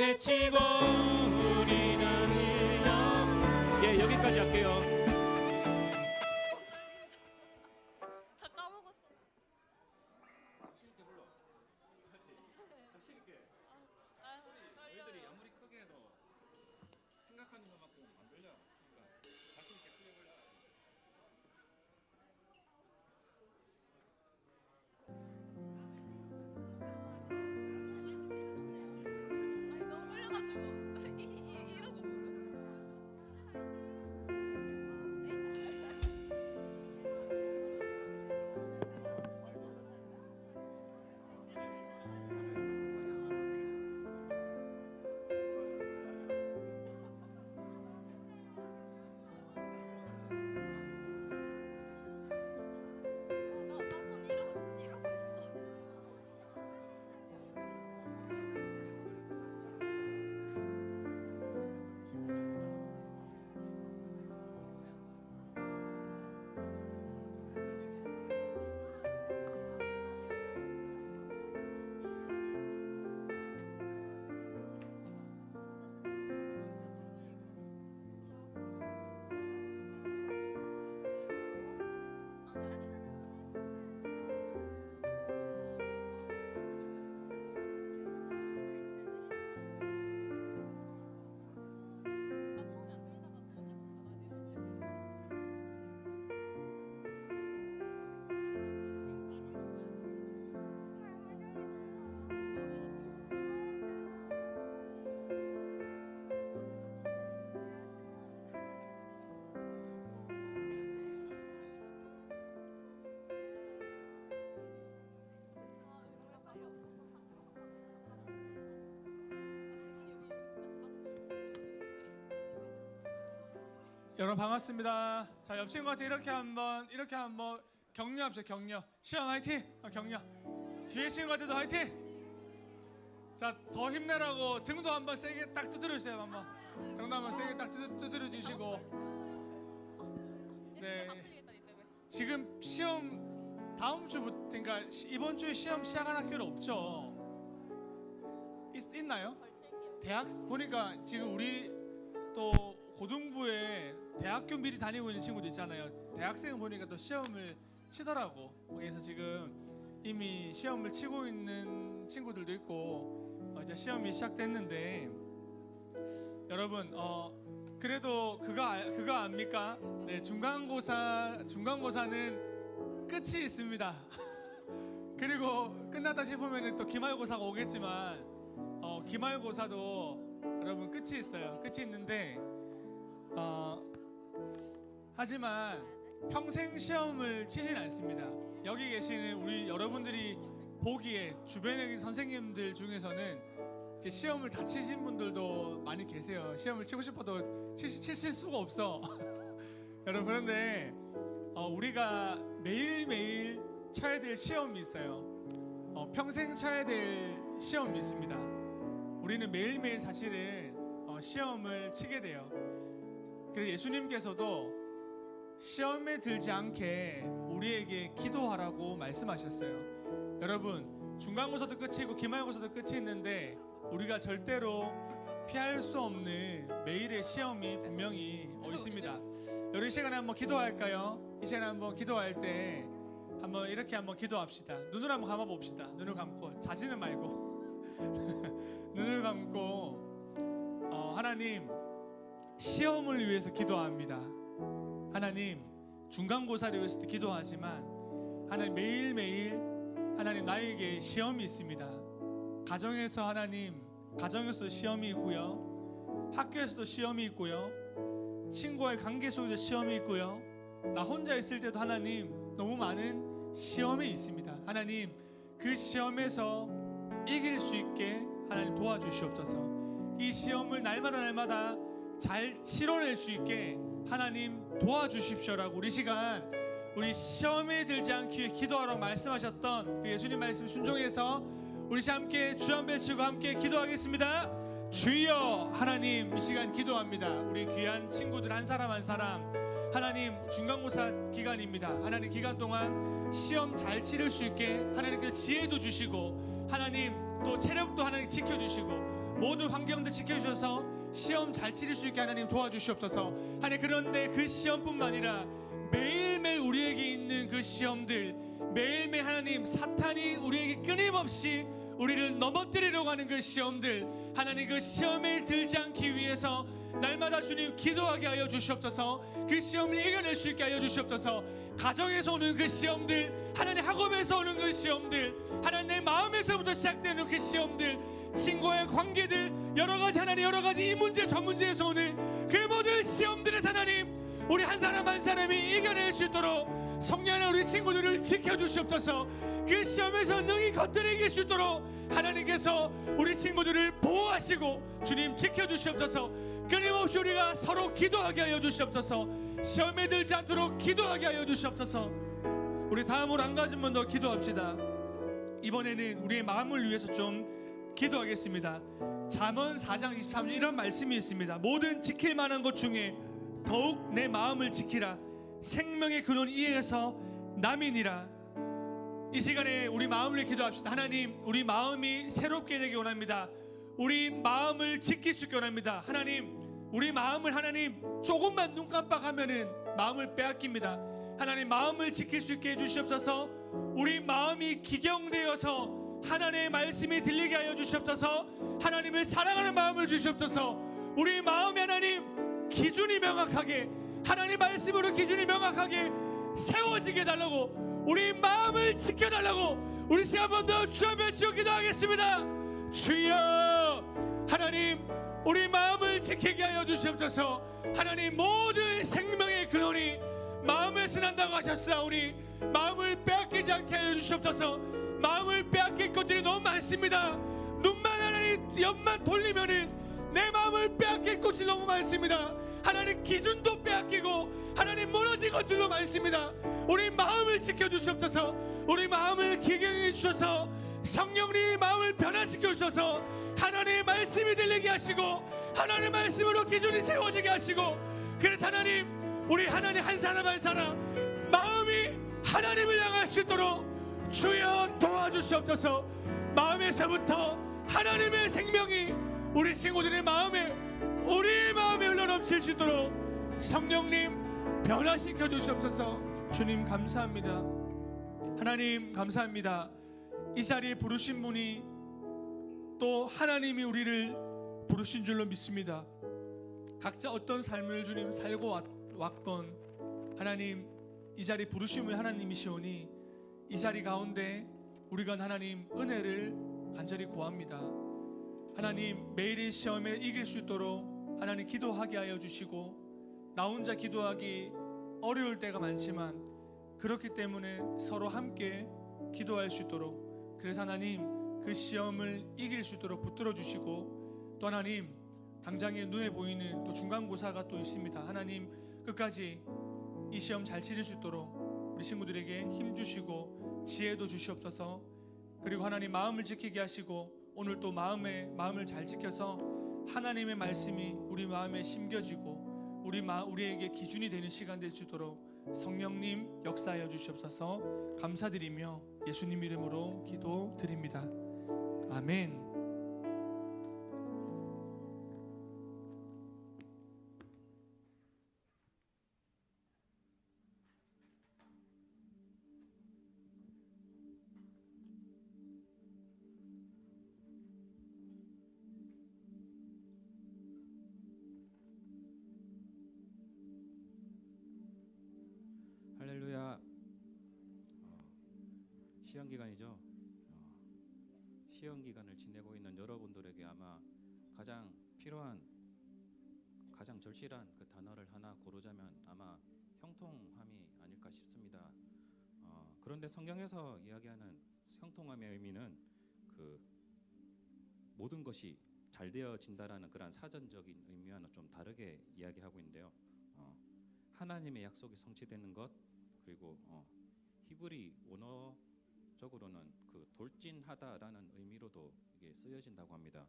외치고 우리는 이런. 예, 여기까지 할게요. 다 까먹었어. 너희들이 아무리 크게 해도 생각하는 것만큼은 안 들려. 그러니까 자신 있게 크게 불러. 아니 너무 떨려가지고 이러고. 나손 이러고 있어. 여러분 반갑습니다. 자, 옆 친구한테 이렇게 한번 격려합시다. 격려. 시원 화이팅. 격려. 뒤에 친구한테도 화이팅. 자, 더 힘내라고 등도 한번 세게 딱 두드려 주세요. 한번 등도 한번 세게 딱 두드려 주시고. 네. 지금 시험 다음 주부터, 그러니까 이번 주에 시험 시작한 학교는 없죠? 있나요? 대학 보니까 지금 우리 또 고등부에 대학교 미리 다니고 있는 친구도 있잖아요. 대학생은 보니까 또 시험을 치더라고. 그래서 지금 이미 시험을 치고 있는 친구들도 있고 이제 시험이 시작됐는데, 여러분 그래도 그거 압니까? 네, 중간고사는 끝이 있습니다. 그리고 끝났다 싶으면 또 기말고사가 오겠지만 기말고사도 여러분 끝이 있어요. 끝이 있는데 하지만 평생 시험을 치진 않습니다. 여기 계시는 우리 여러분들이 보기에 주변에 계신 선생님들 중에서는 이제 시험을 다 치신 분들도 많이 계세요. 시험을 치고 싶어도 치실 수가 없어. 여러분, 그런데 우리가 매일매일 쳐야 될 시험이 있어요. 평생 쳐야 될 시험이 있습니다. 우리는 매일매일 사실은 시험을 치게 돼요. 그래서 예수님께서도 시험에 들지 않게 우리에게 기도하라고 말씀하셨어요. 여러분, 중간고사도 끝이고 기말고사도 끝이 있는데 우리가 절대로 피할 수 없는 매일의 시험이 분명히 있습니다. 여러분, 이 시간에 한번 기도할까요? 이 시간에 한번 기도할 때 한번 이렇게 한번 기도합시다. 눈을 한번 감아 봅시다. 눈을 감고 자지는 말고 눈을 감고 하나님, 시험을 위해서 기도합니다. 하나님, 중간고사를 위해서도 기도하지만 하나님, 매일매일 하나님, 나에게 시험이 있습니다. 가정에서 하나님, 가정에서도 시험이 있고요, 학교에서도 시험이 있고요, 친구와의 관계 속에도 시험이 있고요, 나 혼자 있을 때도 하나님 너무 많은 시험이 있습니다. 하나님, 그 시험에서 이길 수 있게 하나님 도와주시옵소서. 이 시험을 날마다 잘 치러낼 수 있게 하나님 도와주십시오라고 우리 시간, 우리 시험에 들지 않기 위해 기도하라고 말씀하셨던 그 예수님 말씀 순종해서 우리 함께 주 한 배치고 함께 기도하겠습니다. 주여. 하나님, 이 시간 기도합니다. 우리 귀한 친구들 한 사람 한 사람, 하나님, 중간고사 기간입니다. 하나님, 기간 동안 시험 잘 치를 수 있게 하나님 그 지혜도 주시고, 하나님 또 체력도 하나님 지켜주시고, 모든 환경들 지켜주셔서 시험 잘 치를 수 있게 하나님 도와주시옵소서. 하나님, 그런데 그 시험뿐만 아니라 매일매일 우리에게 있는 그 시험들, 매일매일 하나님 사탄이 우리에게 끊임없이 우리를 넘어뜨리려고 하는 그 시험들, 하나님 그 시험에 들지 않기 위해서 날마다 주님 기도하게 하여 주시옵소서. 그 시험을 이겨낼 수 있게 하여 주시옵소서. 가정에서 오는 그 시험들, 하나님 학업에서 오는 그 시험들, 하나님 내 마음에서부터 시작되는 그 시험들, 친구의 관계들, 여러가지 하나님 여러가지 이 문제 저 문제에서 오는 그 모든 시험들에서 하나님 우리 한 사람 한 사람이 이겨낼 수 있도록 성령의 우리 친구들을 지켜주시옵소서. 그 시험에서 능히 겉들이길 수 있도록 하나님께서 우리 친구들을 보호하시고 주님 지켜주시옵소서. 끊임없이 우리가 서로 기도하게 하여 주시옵소서. 시험에 들지 않도록 기도하게 하여 주시옵소서. 우리 다음으로 한 가지만 더 기도합시다. 이번에는 우리의 마음을 위해서 좀 기도하겠습니다. 잠언 4장 23절 이런 말씀이 있습니다. 모든 지킬 만한 것 중에 더욱 내 마음을 지키라. 생명의 근원 이에서 남이니라. 이 시간에 우리 마음을 위해 기도합시다. 하나님, 우리 마음이 새롭게 되기 원합니다. 우리 마음을 지킬 수 있게 원합니다. 하나님, 우리 마음을 하나님 조금만 눈 깜빡하면은 마음을 빼앗깁니다. 하나님, 마음을 지킬 수 있게 해주시옵소서. 우리 마음이 기경되어서 하나님의 말씀이 들리게 하여 주시옵소서. 하나님을 사랑하는 마음을 주시옵소서. 우리 마음에 하나님 기준이 명확하게, 하나님 말씀으로 기준이 명확하게 세워지게 달라고, 우리 마음을 지켜달라고 우리 시간 한 번 더 주 앞에 주여 기도하겠습니다. 주여, 하나님 우리 마음을 지키게 하여 주시옵소서. 하나님, 모든 생명의 근원이 마음에서 난다고 하셨사오니 마음을 빼앗기지 않게 하여 주시옵소서. 마음을 빼앗길 것들이 너무 많습니다. 눈만 하나님 옆만 돌리면은 내 마음을 빼앗길 것이 너무 많습니다. 하나님, 기준도 빼앗기고 하나님 무너진 것들도 많습니다. 우리 마음을 지켜주시옵소서. 우리 마음을 기경해 주셔서 성령님의 마음을 변화시켜 주셔서 하나님의 말씀이 들리게 하시고 하나님의 말씀으로 기준이 세워지게 하시고, 그래서 하나님, 우리 하나님 한 사람 한 사람 마음이 하나님을 향할 수 있도록 주여 도와주시옵소서. 마음에서부터 하나님의 생명이 우리 친구들의 마음에, 우리 마음에 흘러넘칠 수 있도록 성령님 변화시켜 주시옵소서. 주님 감사합니다. 하나님 감사합니다. 이 자리에 부르신 분이 또 하나님이 우리를 부르신 줄로 믿습니다. 각자 어떤 삶을 주님 살고 왔건 하나님 이 자리 부르심을 하나님이시오니 이 자리 가운데 우리가 하나님 은혜를 간절히 구합니다. 하나님, 매일의 시험에 이길 수 있도록 하나님 기도하게 하여 주시고, 나 혼자 기도하기 어려울 때가 많지만 그렇기 때문에 서로 함께 기도할 수 있도록, 그래서 하나님 그 시험을 이길 수 있도록 붙들어 주시고, 또 하나님 당장에 눈에 보이는 또 중간고사가 또 있습니다. 하나님 끝까지 이 시험 잘 치를 수 있도록 우리 친구들에게 힘 주시고 지혜도 주시옵소서. 그리고 하나님 마음을 지키게 하시고 오늘 또 마음을 잘 지켜서 하나님의 말씀이 우리 마음에 심겨지고 우리에게 기준이 되는 시간 될 수 있도록 성령님 역사하여 주시옵소서. 감사드리며 예수님 이름으로 기도드립니다. 아멘. 할렐루야. 시험 기간이죠. 시험 기간을 지내고 있는 여러분들에게 아마 가장 필요한, 가장 절실한 그 단어를 하나 고르자면 아마 형통함이 아닐까 싶습니다. 그런데 성경에서 이야기하는 형통함의 의미는 그 모든 것이 잘 되어진다라는 그런 사전적인 의미와는 좀 다르게 이야기하고 있는데요. 하나님의 약속이 성취되는 것, 그리고 히브리 원어적으로는 그 돌진하다라는 의미로도 이게 쓰여진다고 합니다.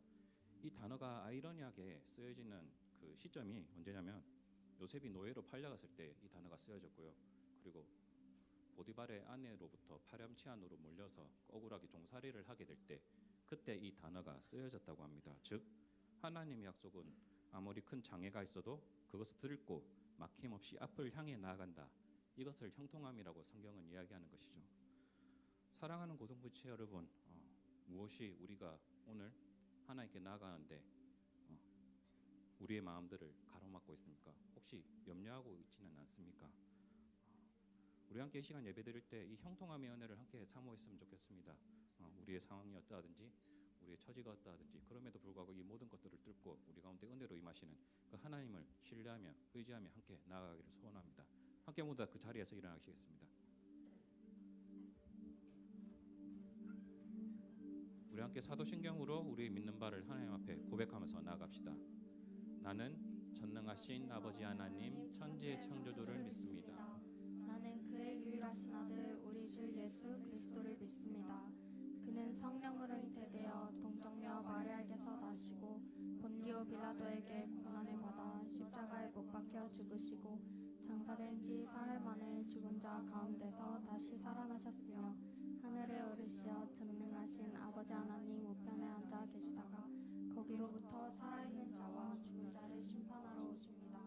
이 단어가 아이러니하게 쓰여지는 그 시점이 언제냐면 요셉이 노예로 팔려갔을 때 이 단어가 쓰여졌고요. 그리고 보디발의 아내로부터 파렴치한으로 몰려서 억울하게 종살이를 하게 될 때 그때 이 단어가 쓰여졌다고 합니다. 즉 하나님의 약속은 아무리 큰 장애가 있어도 그것을 들고 막힘없이 앞을 향해 나아간다. 이것을 형통함이라고 성경은 이야기하는 것이죠. 사랑하는 고등부채 여러분, 무엇이 우리가 오늘 하나님께 나아가는데 우리의 마음들을 가로막고 있습니까? 혹시 염려하고 있지는 않습니까? 우리 함께 이 시간 예배드릴 때 이 형통함의 은혜를 함께 사모했으면 좋겠습니다. 우리의 상황이 어떠하든지 우리의 처지가 어떠하든지 그럼에도 불구하고 이 모든 것들을 뚫고 우리 가운데 은혜로 임하시는 그 하나님을 신뢰하며 의지하며 함께 나아가기를 소원합니다. 함께 모두 그 자리에서 일어나시겠습니다. 우리 함께 사도신경으로 우리의 믿는 바를 하나님 앞에 고백하면서 나아갑시다. 나는 전능하신 아버지 하나님 천지의 창조주를 믿습니다. 나는 그의 유일하신 아들 우리 주 예수 그리스도를 믿습니다. 그는 성령으로 잉태되어 동정녀 마리아에게서 나시고 본디오 빌라도에게 고난을 받아 십자가에 못 박혀 죽으시고 장사된 지 사흘 만에 죽은 자 가운데서 다시 살아나셨으며 하늘에 오르시어 전능하신 아버지 하나님 우편에 앉아 계시다가 거기로부터 살아있는 자와 죽은 자를 심판하러 오십니다.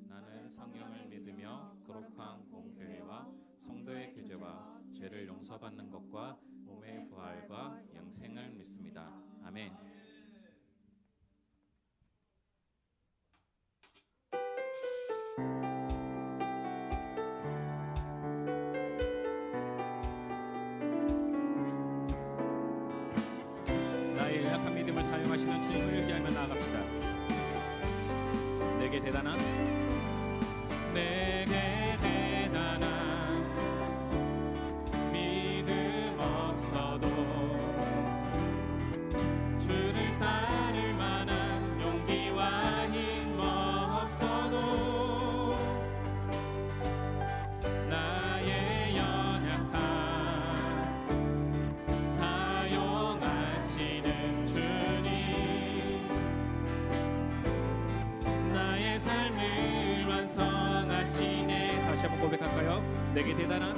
나는 성령을 믿으며 거룩한 공교회와 성도의 교제와 죄를 용서받는 것과 몸의 부활과 영생을 믿습니다. 아멘. 나의 연약한 믿음을 사용하시는 주님을 의지하며 나아갑시다. 내게 대단한 믿음 없어도 주를 따를 만한 용기와 힘 없어도 나의 연약함 사용하시는 주님 나의 삶을 완성하시네. 다시 한번 고백할까요? 내게 대단한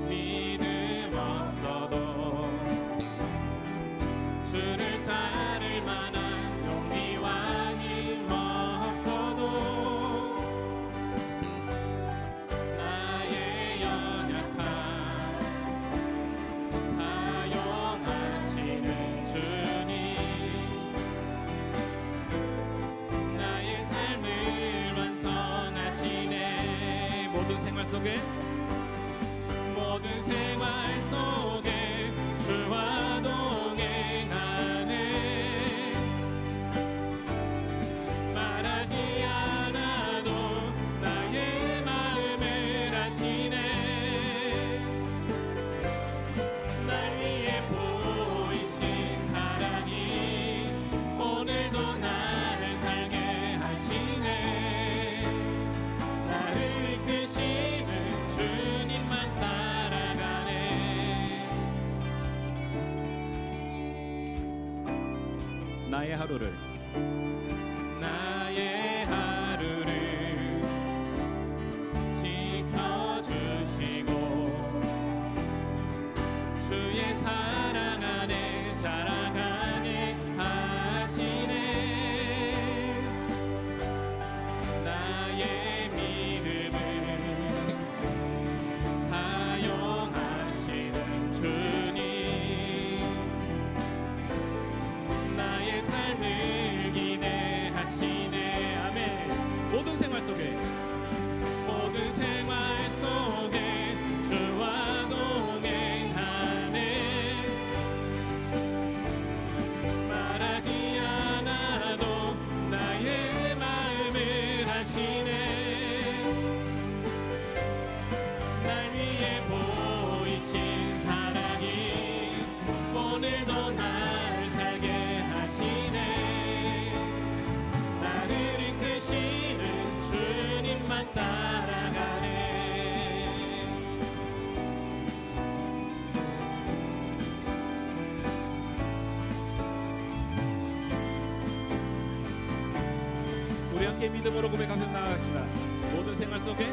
믿음 없어도 주를 따를 만한 용기와 힘 없어도 나의 연약함 사용하시는 주님 나의 삶을 완성하시네. 모든 생활 속에 주와 동행하네. 말하지 않아도 나의 마음을 아시네. 날 위해 보이신 사랑이 오늘도 나를 살게 하시네. 나를 이끄시는 주님만 따라가네. 나의 하루를 지켜주시고 주의 사랑 안에 자라가게 하시네. 나의 믿음을 사용하시는 주님 나의 삶을 기대하시네. 아멘. 모든 생활 속에 주와 동행하네. 말하지 않아도 나의 마음을 아시네. 날 위해 보이신 사랑이 오늘도 날 살게 하시네. 나를 이끄시는 주님만 따라가네. 우리 함께 믿음으로 고백하며 나아갑시다. 모든 생활 속에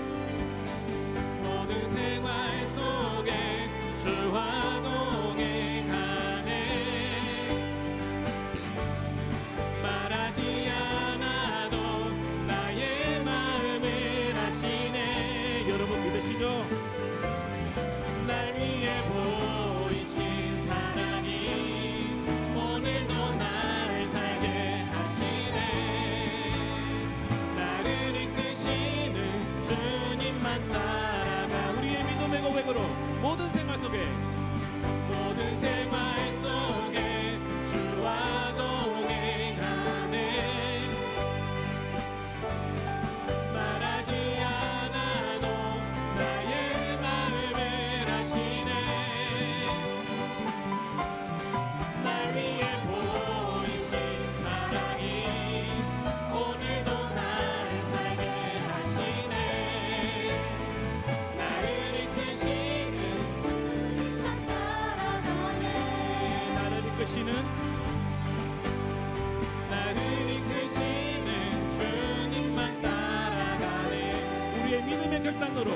땅으로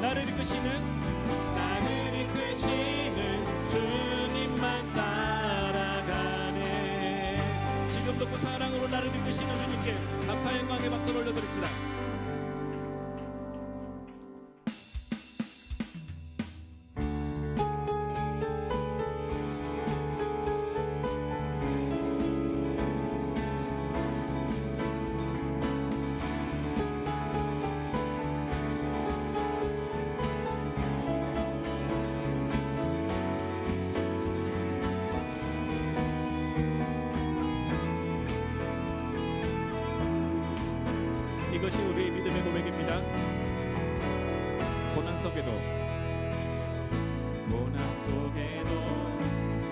나를 이끄시는 주님만 따라가네. 지금도 그 사랑으로 나를 이끄시는 주님께 감사 영광의 박수를 올려드립시다. 이것이 우리의 믿음의 고백입니다. 고난 속에도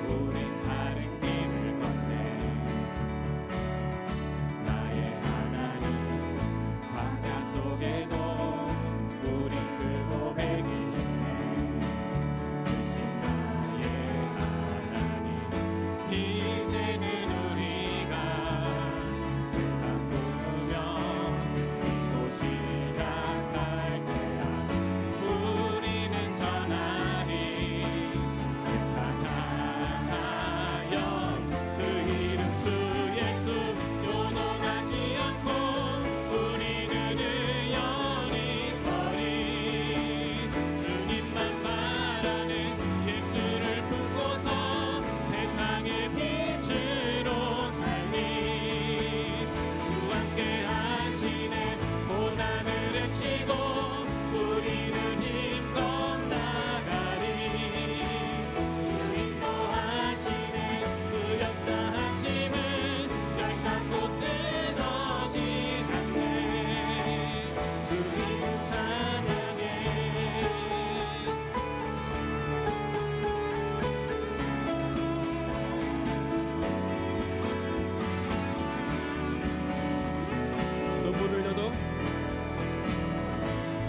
우린 다른 길을 걷네. 나의 하나님 광야 속에도 우린 그 고백이 있네. 크신 나의 하나님 이제는 우리가 세상 부르며 시작할 때야 우리는 전하리 세상 향하여 그 이름 주 예수 요동하지 않고 우리는 의연히 서리 주님만 말하는 예수를 품고서 세상의 빛으로 살리 주 함께 하시네. 고난을 헤치고 우리는 힘껏 나가리 주 인도하시네. 그 역사하심은 결단코 끊어지지 않네. 주 이름 찬양해.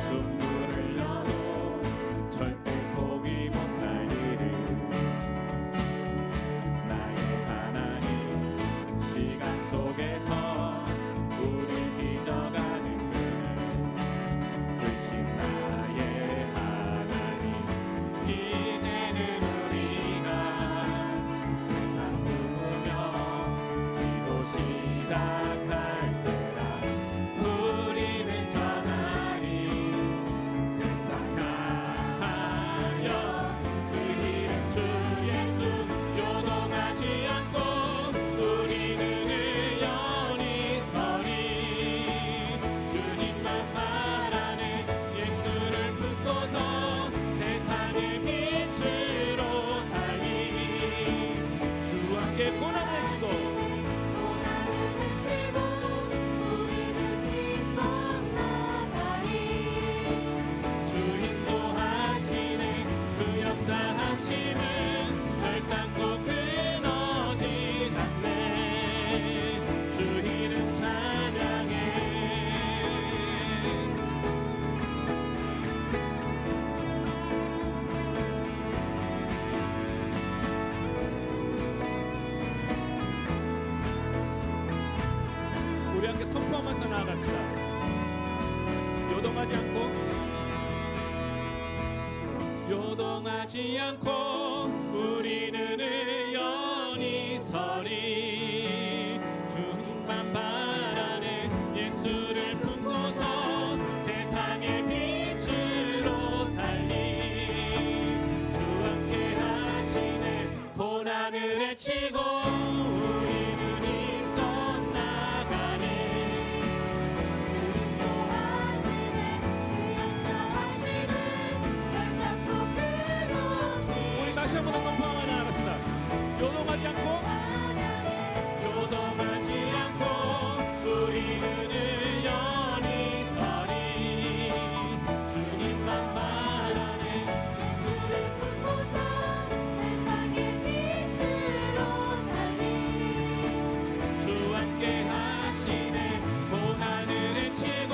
눈물 흘려도 절대 포기 못할 일을 나의 하나님 시간 속에서 우릴 빚어가는 그는 크신 나의 하나님 이제는 우리가 세상 부으며 기도 시작할 때라 우리는 전하리 세상 향하여 그 이름 주 예수 요동하지 않고 우리는 의연히 서리 주님만 바라네. 예수를 품고서 세상의 빛으로 살리 주 함께 고난을 지고 우리는 힘껏 나가리 주 인도하시네. 그 역사하심은 결단코 끊어지지 않네. 주 이름 찬양해. 우리 함께 선포하면서 나아갑시다. 요동하지 않고 우리는 의연히 서리 주님만 바라네. 예수를 품고서 세상의 빛으로 살리 주 함께 하시네. 고난을 헤치고 우리는 힘껏 나가네. 주 인도하시네. 그 역사하심은 결단코 끊어지지 우리 다시 한 번 더 선포하며 나아갑시다. 요동하지 않고 우리는 의연히 서리 주님만 말하네. 예수를 품고서 세상의 빛으로 살리 주 함께 하시네. 고난을 헤치고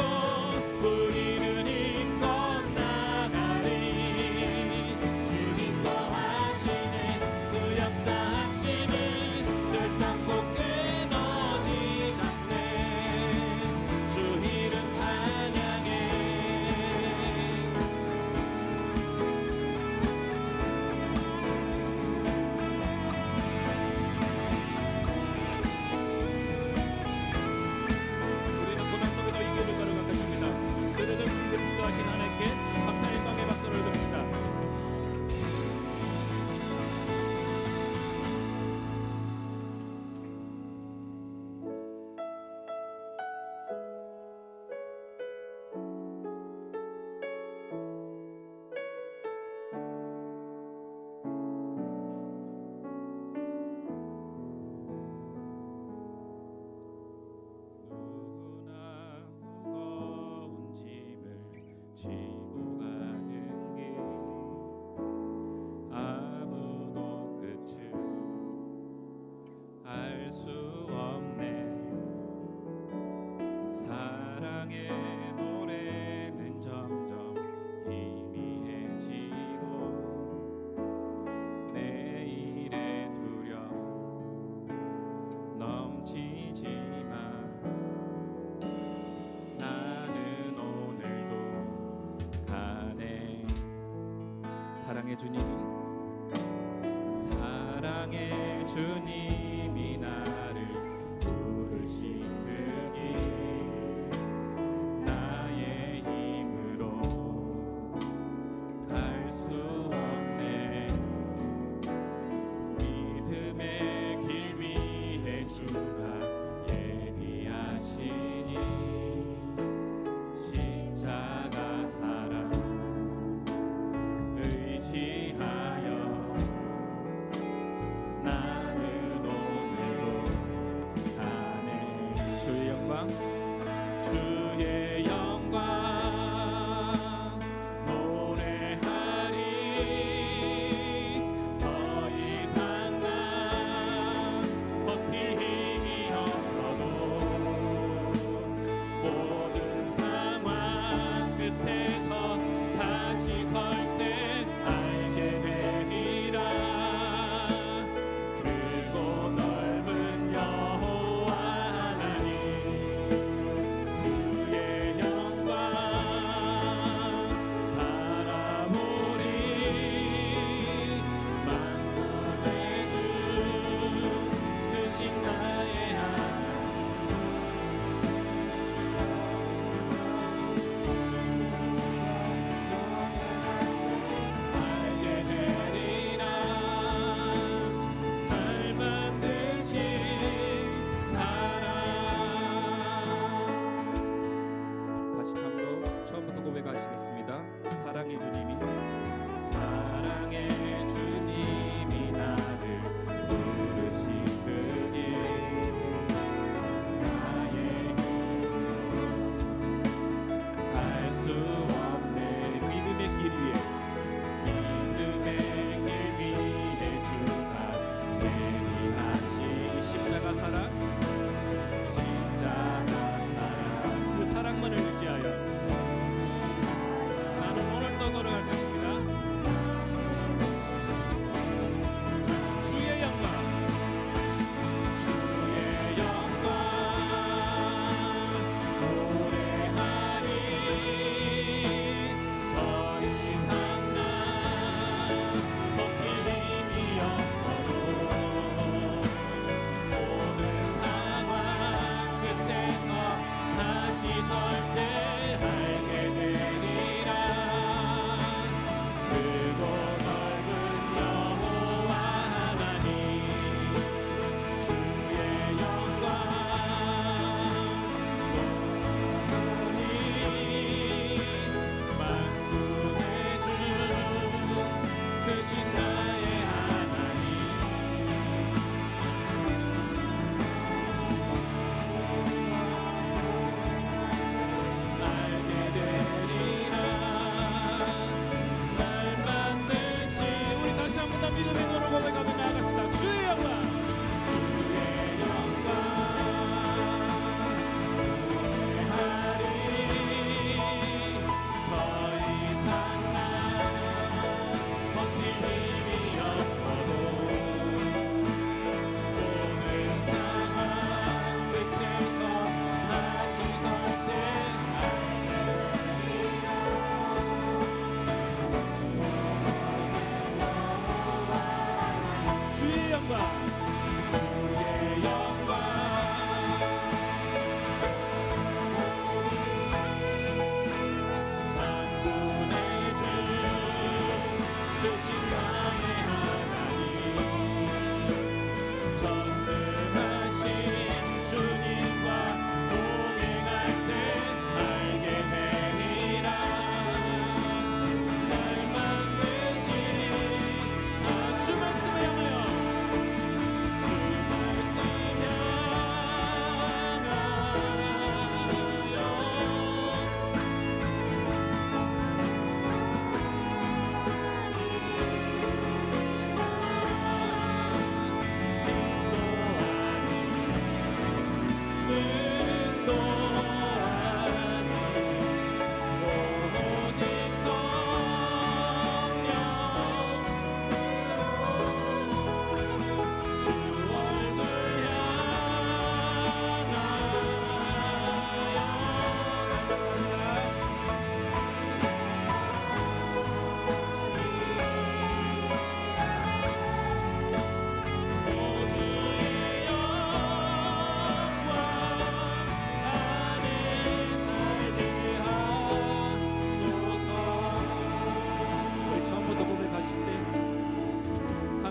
우리는 힘껏 나가리 주 인도하시네. 지고 가는 길 아무도 끝을 알 수 없네. 사랑의 노래는 점점 희미해지고 내일의 두려움 넘치지만 나는 오늘도 가네. 사랑의 주님, 사랑의 주님이 나를 부르신 그 길 나의 힘으로 갈 수 없네. 믿음의 길 위에 주가 예비하시니 십자가 사랑 의지하여 나는 오늘도 가네. 주의 영광, 주의 영광 노래하리. 더 이상 난 버틸 힘이 없어도 모든 상황 끝에서 다시 설 때 알게 되리라. 크고 넓은 여호와 하나님 주의 영광 바라보리. 만군의 주 크신 나의 알게 되리라. 날 만드신 사랑. 다시 처음부터 고백하시겠습니다. 사랑의 주님이, 사랑의 주님이 나를 부르신 그 길 나의 힘으로 갈 수 없네. 믿음의 길 위에, 믿음의 길 위에 주가 예비하신 십자가 사랑, 십자가 사랑 그 사랑만을 의지하여 나는 오늘도 걸어갈 것입니다. 주의 영광, 주의 영광 노래하리. 더 이상 난 버틸 힘이 없어도 모든 상황 끝에서 다시 설 때 알게 되리라. 크고 넓은 여호와 하나님 주의 영광 보리. 만군의 주 크신 나의 하나님 알게 되리라. 날 만드신 우리 다시 한 번 더 믿음의 노래 고백하며 나아갑시다. 주의 영광, 주의 영광 노래하리. 더 이상 난 버틸 힘이 없어도 모든 상황 끝에서 다시 설 때 주의 영광, 주의 영광 만군의 주 크신 나의 하나님 전능하신 주님과 동행할 때 알게 되리라. 날 만드신 주 말씀을 향하여, 주 말씀 향하여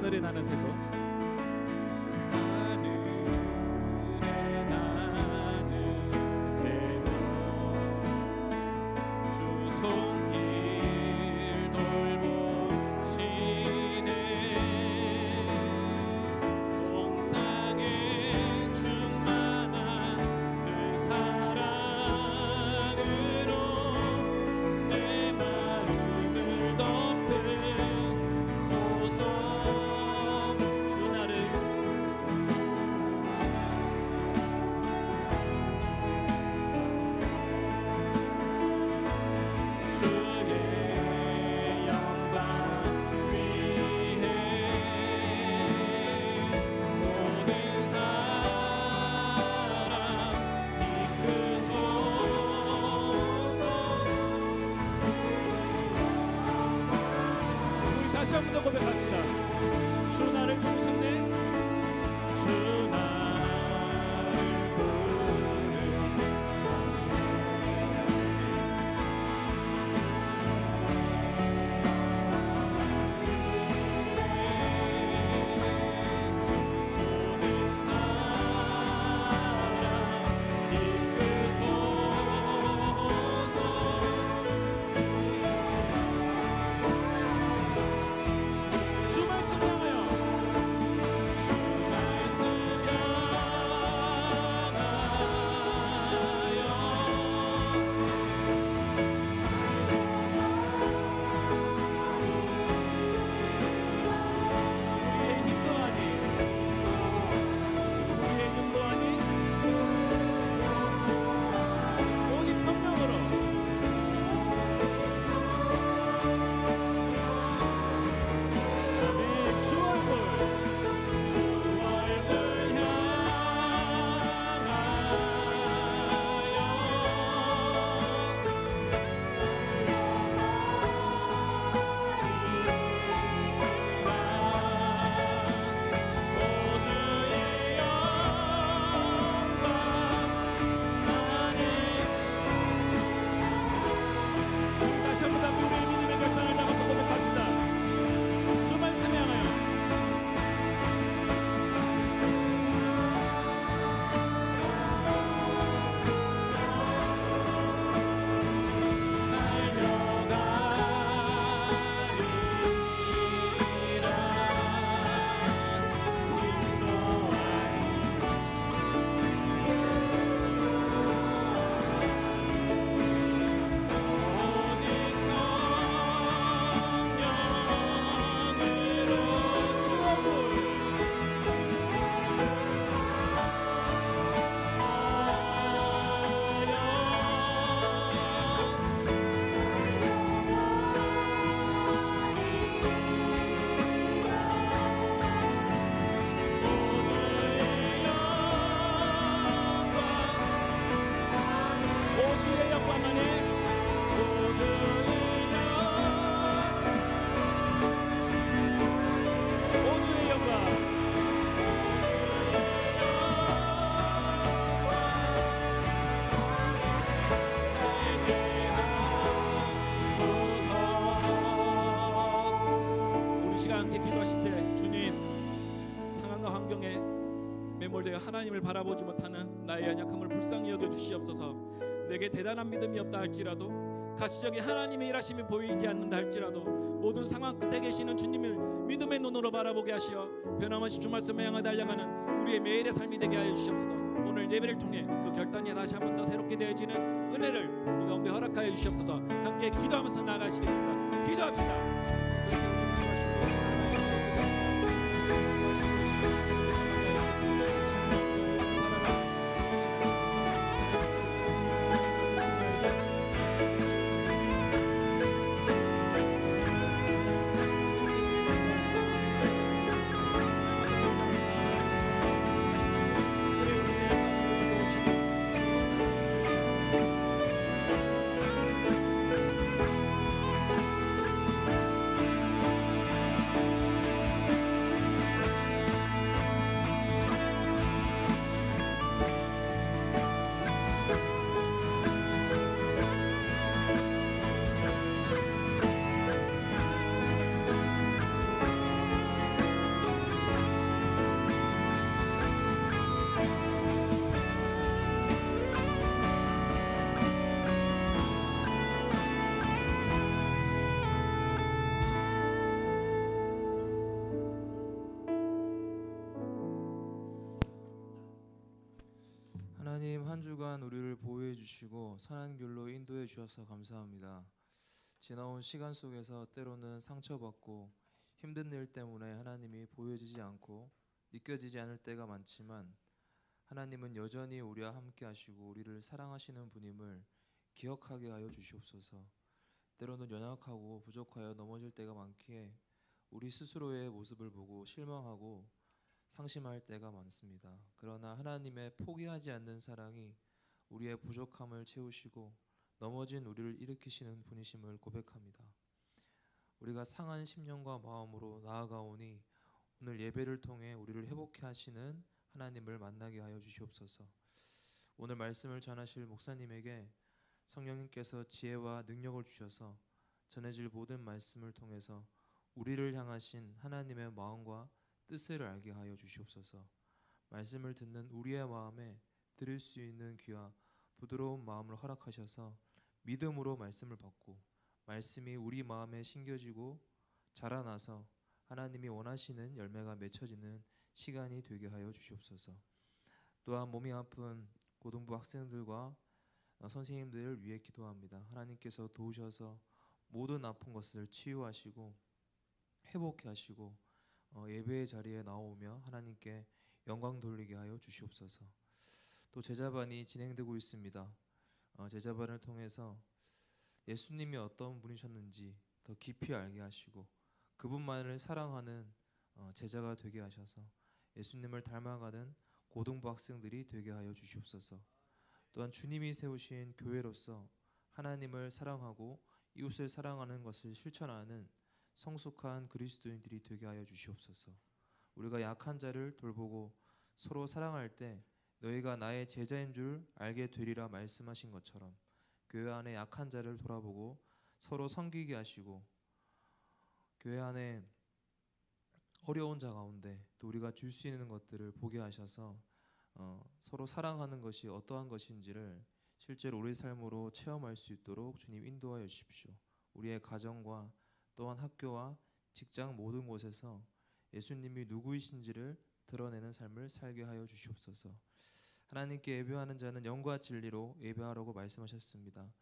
하늘에 나는 새도 하늘에 나는 새도 주 손길 돌보시네 온 땅에 충만한 그 사랑으로 내 마음을 덮으소서 주 나를 주의 영광 위해 모든 사람 이끄소서 우리 다시 한 번 더 고백합시다. 주 나를 부르셨네. 주 나를 모든 사람 이끄소서 주 말씀 향하여 주 말씀 우리의 힘도 아니 우리의 눈도 아니 오직 성령으로 아멘. 주 얼굴 주 얼굴 향하여 오주의 영광 다시 한번 다 우리의 믿음의 결단을 잡아서 고백합시다. 주 말씀 향하여 오주의 영광 안에 오주의 영광 우리 시간 함께 기도하실 때 주님 상황과 환경에 매몰되어 하나님을 바라보지 못하는 나의 연약함을 불쌍히 여겨 주시옵소서. 내게 대단한 믿음이 없다 할지라도 가시적인 하나님의 일하심이 보이지 않는다 할지라도 모든 상황 끝에 계시는 주님을 믿음의 눈으로 바라보게 하시어 변함없이 주 말씀을 향해 달려가는 우리의 매일의 삶이 되게 하여 주시옵소서. 오늘 예배를 통해 그 결단이 다시 한 번 더 새롭게 되어지는 은혜를 우리 가운데 허락하여 주시옵소서. 함께 기도하면서 나아가시겠습니다. 기도합시다. 한 주간 우리를 보호해 주시고 선한 길로 인도해 주셔서 감사합니다. 지나온 시간 속에서 때로는 상처받고 힘든 일 때문에 하나님이 보여지지 않고 느껴지지 않을 때가 많지만 하나님은 여전히 우리와 함께 하시고 우리를 사랑하시는 분임을 기억하게 하여 주시옵소서. 때로는 연약하고 부족하여 넘어질 때가 많기에 우리 스스로의 모습을 보고 실망하고 상심할 때가 많습니다. 그러나 하나님의 포기하지 않는 사랑이 우리의 부족함을 채우시고 넘어진 우리를 일으키시는 분이심을 고백합니다. 우리가 상한 심령과 마음으로 나아가오니 오늘 예배를 통해 우리를 회복케 하시는 하나님을 만나게 하여 주시옵소서. 오늘 말씀을 전하실 목사님에게 성령님께서 지혜와 능력을 주셔서 전해질 모든 말씀을 통해서 우리를 향하신 하나님의 마음과 뜻을 알게 하여 주시옵소서. 말씀을 듣는 우리의 마음에 들을 수 있는 귀와 부드러운 마음을 허락하셔서 믿음으로 말씀을 받고 말씀이 우리 마음에 심겨지고 자라나서 하나님이 원하시는 열매가 맺혀지는 시간이 되게 하여 주시옵소서. 또한 몸이 아픈 고등부 학생들과 선생님들을 위해 기도합니다. 하나님께서 도우셔서 모든 아픈 것을 치유하시고 회복케 하시고 예배의 자리에 나오며 하나님께 영광 돌리게 하여 주시옵소서. 또 제자반이 진행되고 있습니다. 제자반을 통해서 예수님이 어떤 분이셨는지 더 깊이 알게 하시고 그분만을 사랑하는 제자가 되게 하셔서 예수님을 닮아가는 고등부 학생들이 되게 하여 주시옵소서. 또한 주님이 세우신 교회로서 하나님을 사랑하고 이웃을 사랑하는 것을 실천하는 성숙한 그리스도인들이 되게 하여 주시옵소서. 우리가 약한 자를 돌보고 서로 사랑할 때 너희가 나의 제자인 줄 알게 되리라 말씀하신 것처럼 교회 안에 약한 자를 돌아보고 서로 섬기게 하시고 교회 안에 어려운 자 가운데 또 우리가 줄 수 있는 것들을 보게 하셔서 서로 사랑하는 것이 어떠한 것인지를 실제로 우리 삶으로 체험할 수 있도록 주님 인도하여 주십시오. 우리의 가정과 또한 학교와 직장 모든 곳에서 예수님이 누구이신지를 드러내는 삶을 살게 하여 주시옵소서. 하나님께 예배하는 자는 영과 진리로 예배하라고 말씀하셨습니다.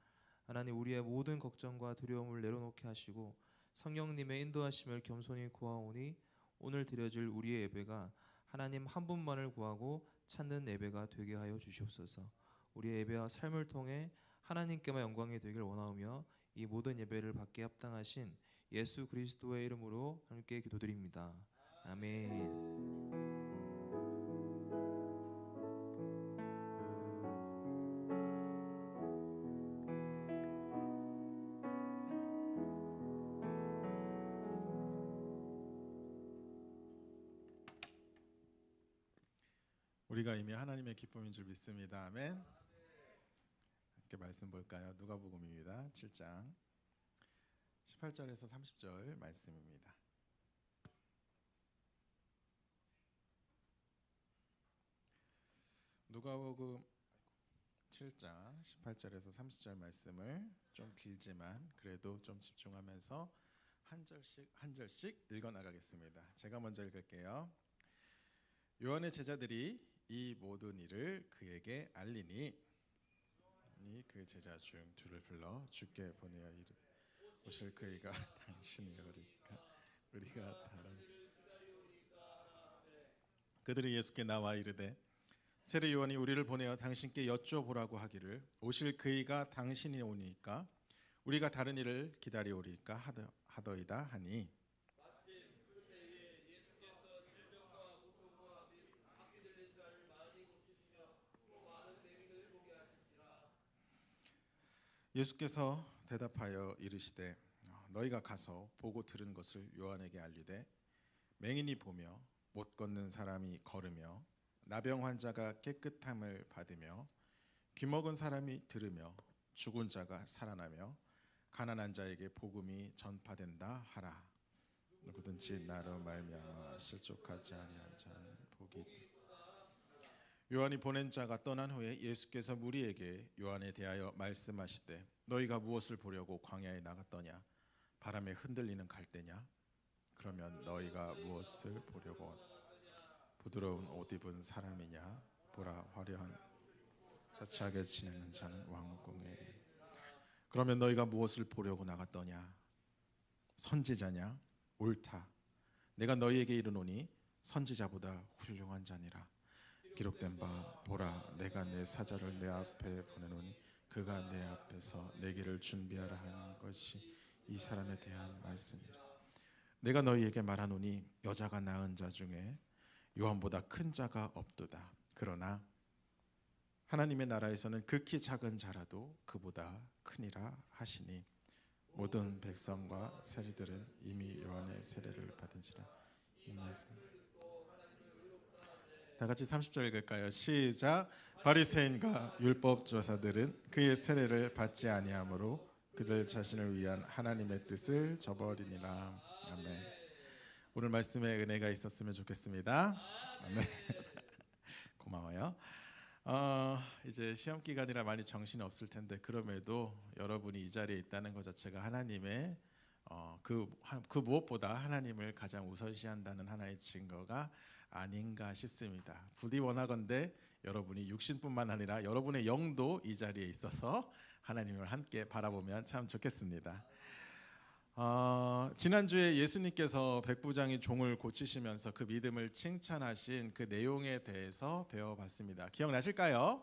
하나님 우리의 모든 걱정과 두려움을 내려놓게 하시고 성령님의 인도하심을 겸손히 구하오니 오늘 드려질 우리의 예배가 하나님 한 분만을 구하고 찾는 예배가 되게 하여 주시옵소서. 우리의 예배와 삶을 통해 하나님께만 영광이 되길 원하오며 이 모든 예배를 받게 합당하신 예수 그리스도의 이름으로 함께 기도드립니다. 아멘. 우리가 이미 하나님의 기쁨인 줄 믿습니다. 아멘. 이렇게 말씀 볼까요? 누가복음입니다. 7장 18절에서 30절 말씀입니다. 누가복음 7장 18절에서 30절 말씀을 좀 길지만 그래도 좀 집중하면서 한 절씩 읽어 나가겠습니다. 제가 먼저 읽을게요. 요한의 제자들이 이 모든 일을 그에게 알리니 그 제자 중 둘을 불러 주께 보내어 이르되 오실 그이가 당신이 우리가 다른 그들이 예수께 나와 이르되 세례 요한이 우리를 보내어 당신께 여쭤보라고 하기를 오실 그이가 당신이 오니까 우리가 다른 일을 기다리오리까 하더이다 하니 예수께서 대답하여 이르시되 너희가 가서 보고 들은 것을 요한에게 알리되 맹인이 보며 못 걷는 사람이 걸으며 나병 환자가 깨끗함을 받으며 귀먹은 사람이 들으며 죽은 자가 살아나며 가난한 자에게 복음이 전파된다 하라. 누구든지 나로 말미암아 실족하지 아니한 자는 복이 있다. 요한이 보낸 자가 떠난 후에 예수께서 무리에게 요한에 대하여 말씀하시되 너희가 무엇을 보려고 광야에 나갔더냐? 바람에 흔들리는 갈대냐? 그러면 너희가 무엇을 보려고 부드러운 옷 입은 사람이냐? 보라 화려한 자치하게 지내는 자는 왕궁에 이르리라. 그러면 너희가 무엇을 보려고 나갔더냐? 선지자냐? 옳다. 내가 너희에게 이르노니 선지자보다 훌륭한 자니라. 기록된 바 보라, 내가 내 사자를 내 앞에 보내노니 그가 내 앞에서 내 길을 준비하라 하는 것이 이 사람에 대한 말씀이라. 내가 너희에게 말하노니 여자가 낳은 자 중에 요한보다 큰 자가 없도다. 그러나 하나님의 나라에서는 극히 작은 자라도 그보다 크니라 하시니 모든 백성과 세리들은 이미 요한의 세례를 받은지라. 이 말씀. 다 같이 30절 읽을까요? 시작. 바리새인과 율법조사들은 그의 세례를 받지 아니하므로 그들 자신을 위한 하나님의 뜻을 저버리니라. 아멘. 오늘 말씀에 은혜가 있었으면 좋겠습니다. 아멘. 고마워요. 이제 시험 기간이라 많이 정신이 없을 텐데 그럼에도 여러분이 이 자리에 있다는 것 자체가 하나님의 그 무엇보다 하나님을 가장 우선시한다는 하나의 증거가 아닌가 싶습니다. 부디 원하건대 여러분이 육신뿐만 아니라 여러분의 영도 이 자리에 있어서 하나님을 함께 바라보면 참 좋겠습니다. 지난주에 예수님께서 백부장이 종을 고치시면서 그 믿음을 칭찬하신 그 내용에 대해서 배워봤습니다. 기억나실까요?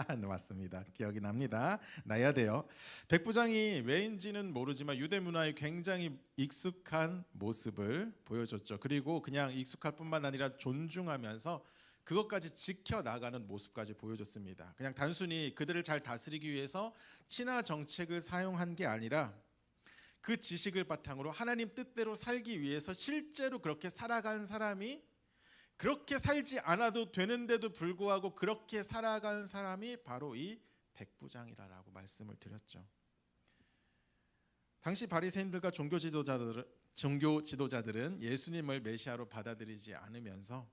네, 맞습니다. 기억이 납니다. 나야 돼요. 백부장이 왜인지는 모르지만 유대 문화에 굉장히 익숙한 모습을 보여줬죠. 그리고 그냥 익숙할 뿐만 아니라 존중하면서 그것까지 지켜나가는 모습까지 보여줬습니다. 그냥 단순히 그들을 잘 다스리기 위해서 친화 정책을 사용한 게 아니라 그 지식을 바탕으로 하나님 뜻대로 살기 위해서 실제로 그렇게 살아간 사람이 그렇게 살지 않아도 되는데도 불구하고 그렇게 살아간 사람이 바로 이 백부장이라고 말씀을 드렸죠. 당시 바리새인들과 종교 지도자들은 예수님을 메시아로 받아들이지 않으면서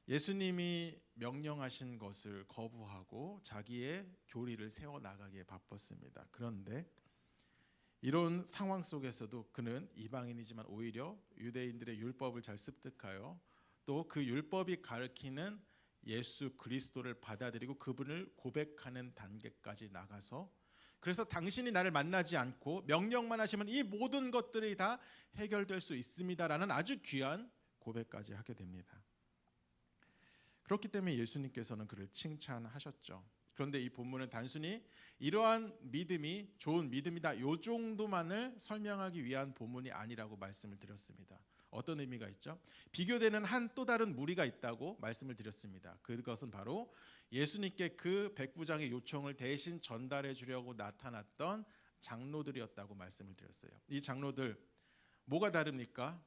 예수님이 명령하신 것을 거부하고 자기의 교리를 세워나가기에 바빴습니다. 그런데 이런 상황 속에서도 그는 이방인이지만 오히려 유대인들의 율법을 잘 습득하여 또 그 율법이 가르치는 예수 그리스도를 받아들이고 그분을 고백하는 단계까지 나가서 그래서 당신이 나를 만나지 않고 명령만 하시면 이 모든 것들이 다 해결될 수 있습니다라는 아주 귀한 고백까지 하게 됩니다. 그렇기 때문에 예수님께서는 그를 칭찬하셨죠. 그런데 이 본문은 단순히 이러한 믿음이 좋은 믿음이다 요 정도만을 설명하기 위한 본문이 아니라고 말씀을 드렸습니다. 어떤 의미가 있죠? 비교되는 한 또 다른 무리가 있다고 말씀을 드렸습니다. 그것은 바로 예수님께 그 백부장의 요청을 대신 전달해 주려고 나타났던 장로들이었다고 말씀을 드렸어요. 이 장로들 뭐가 다릅니까?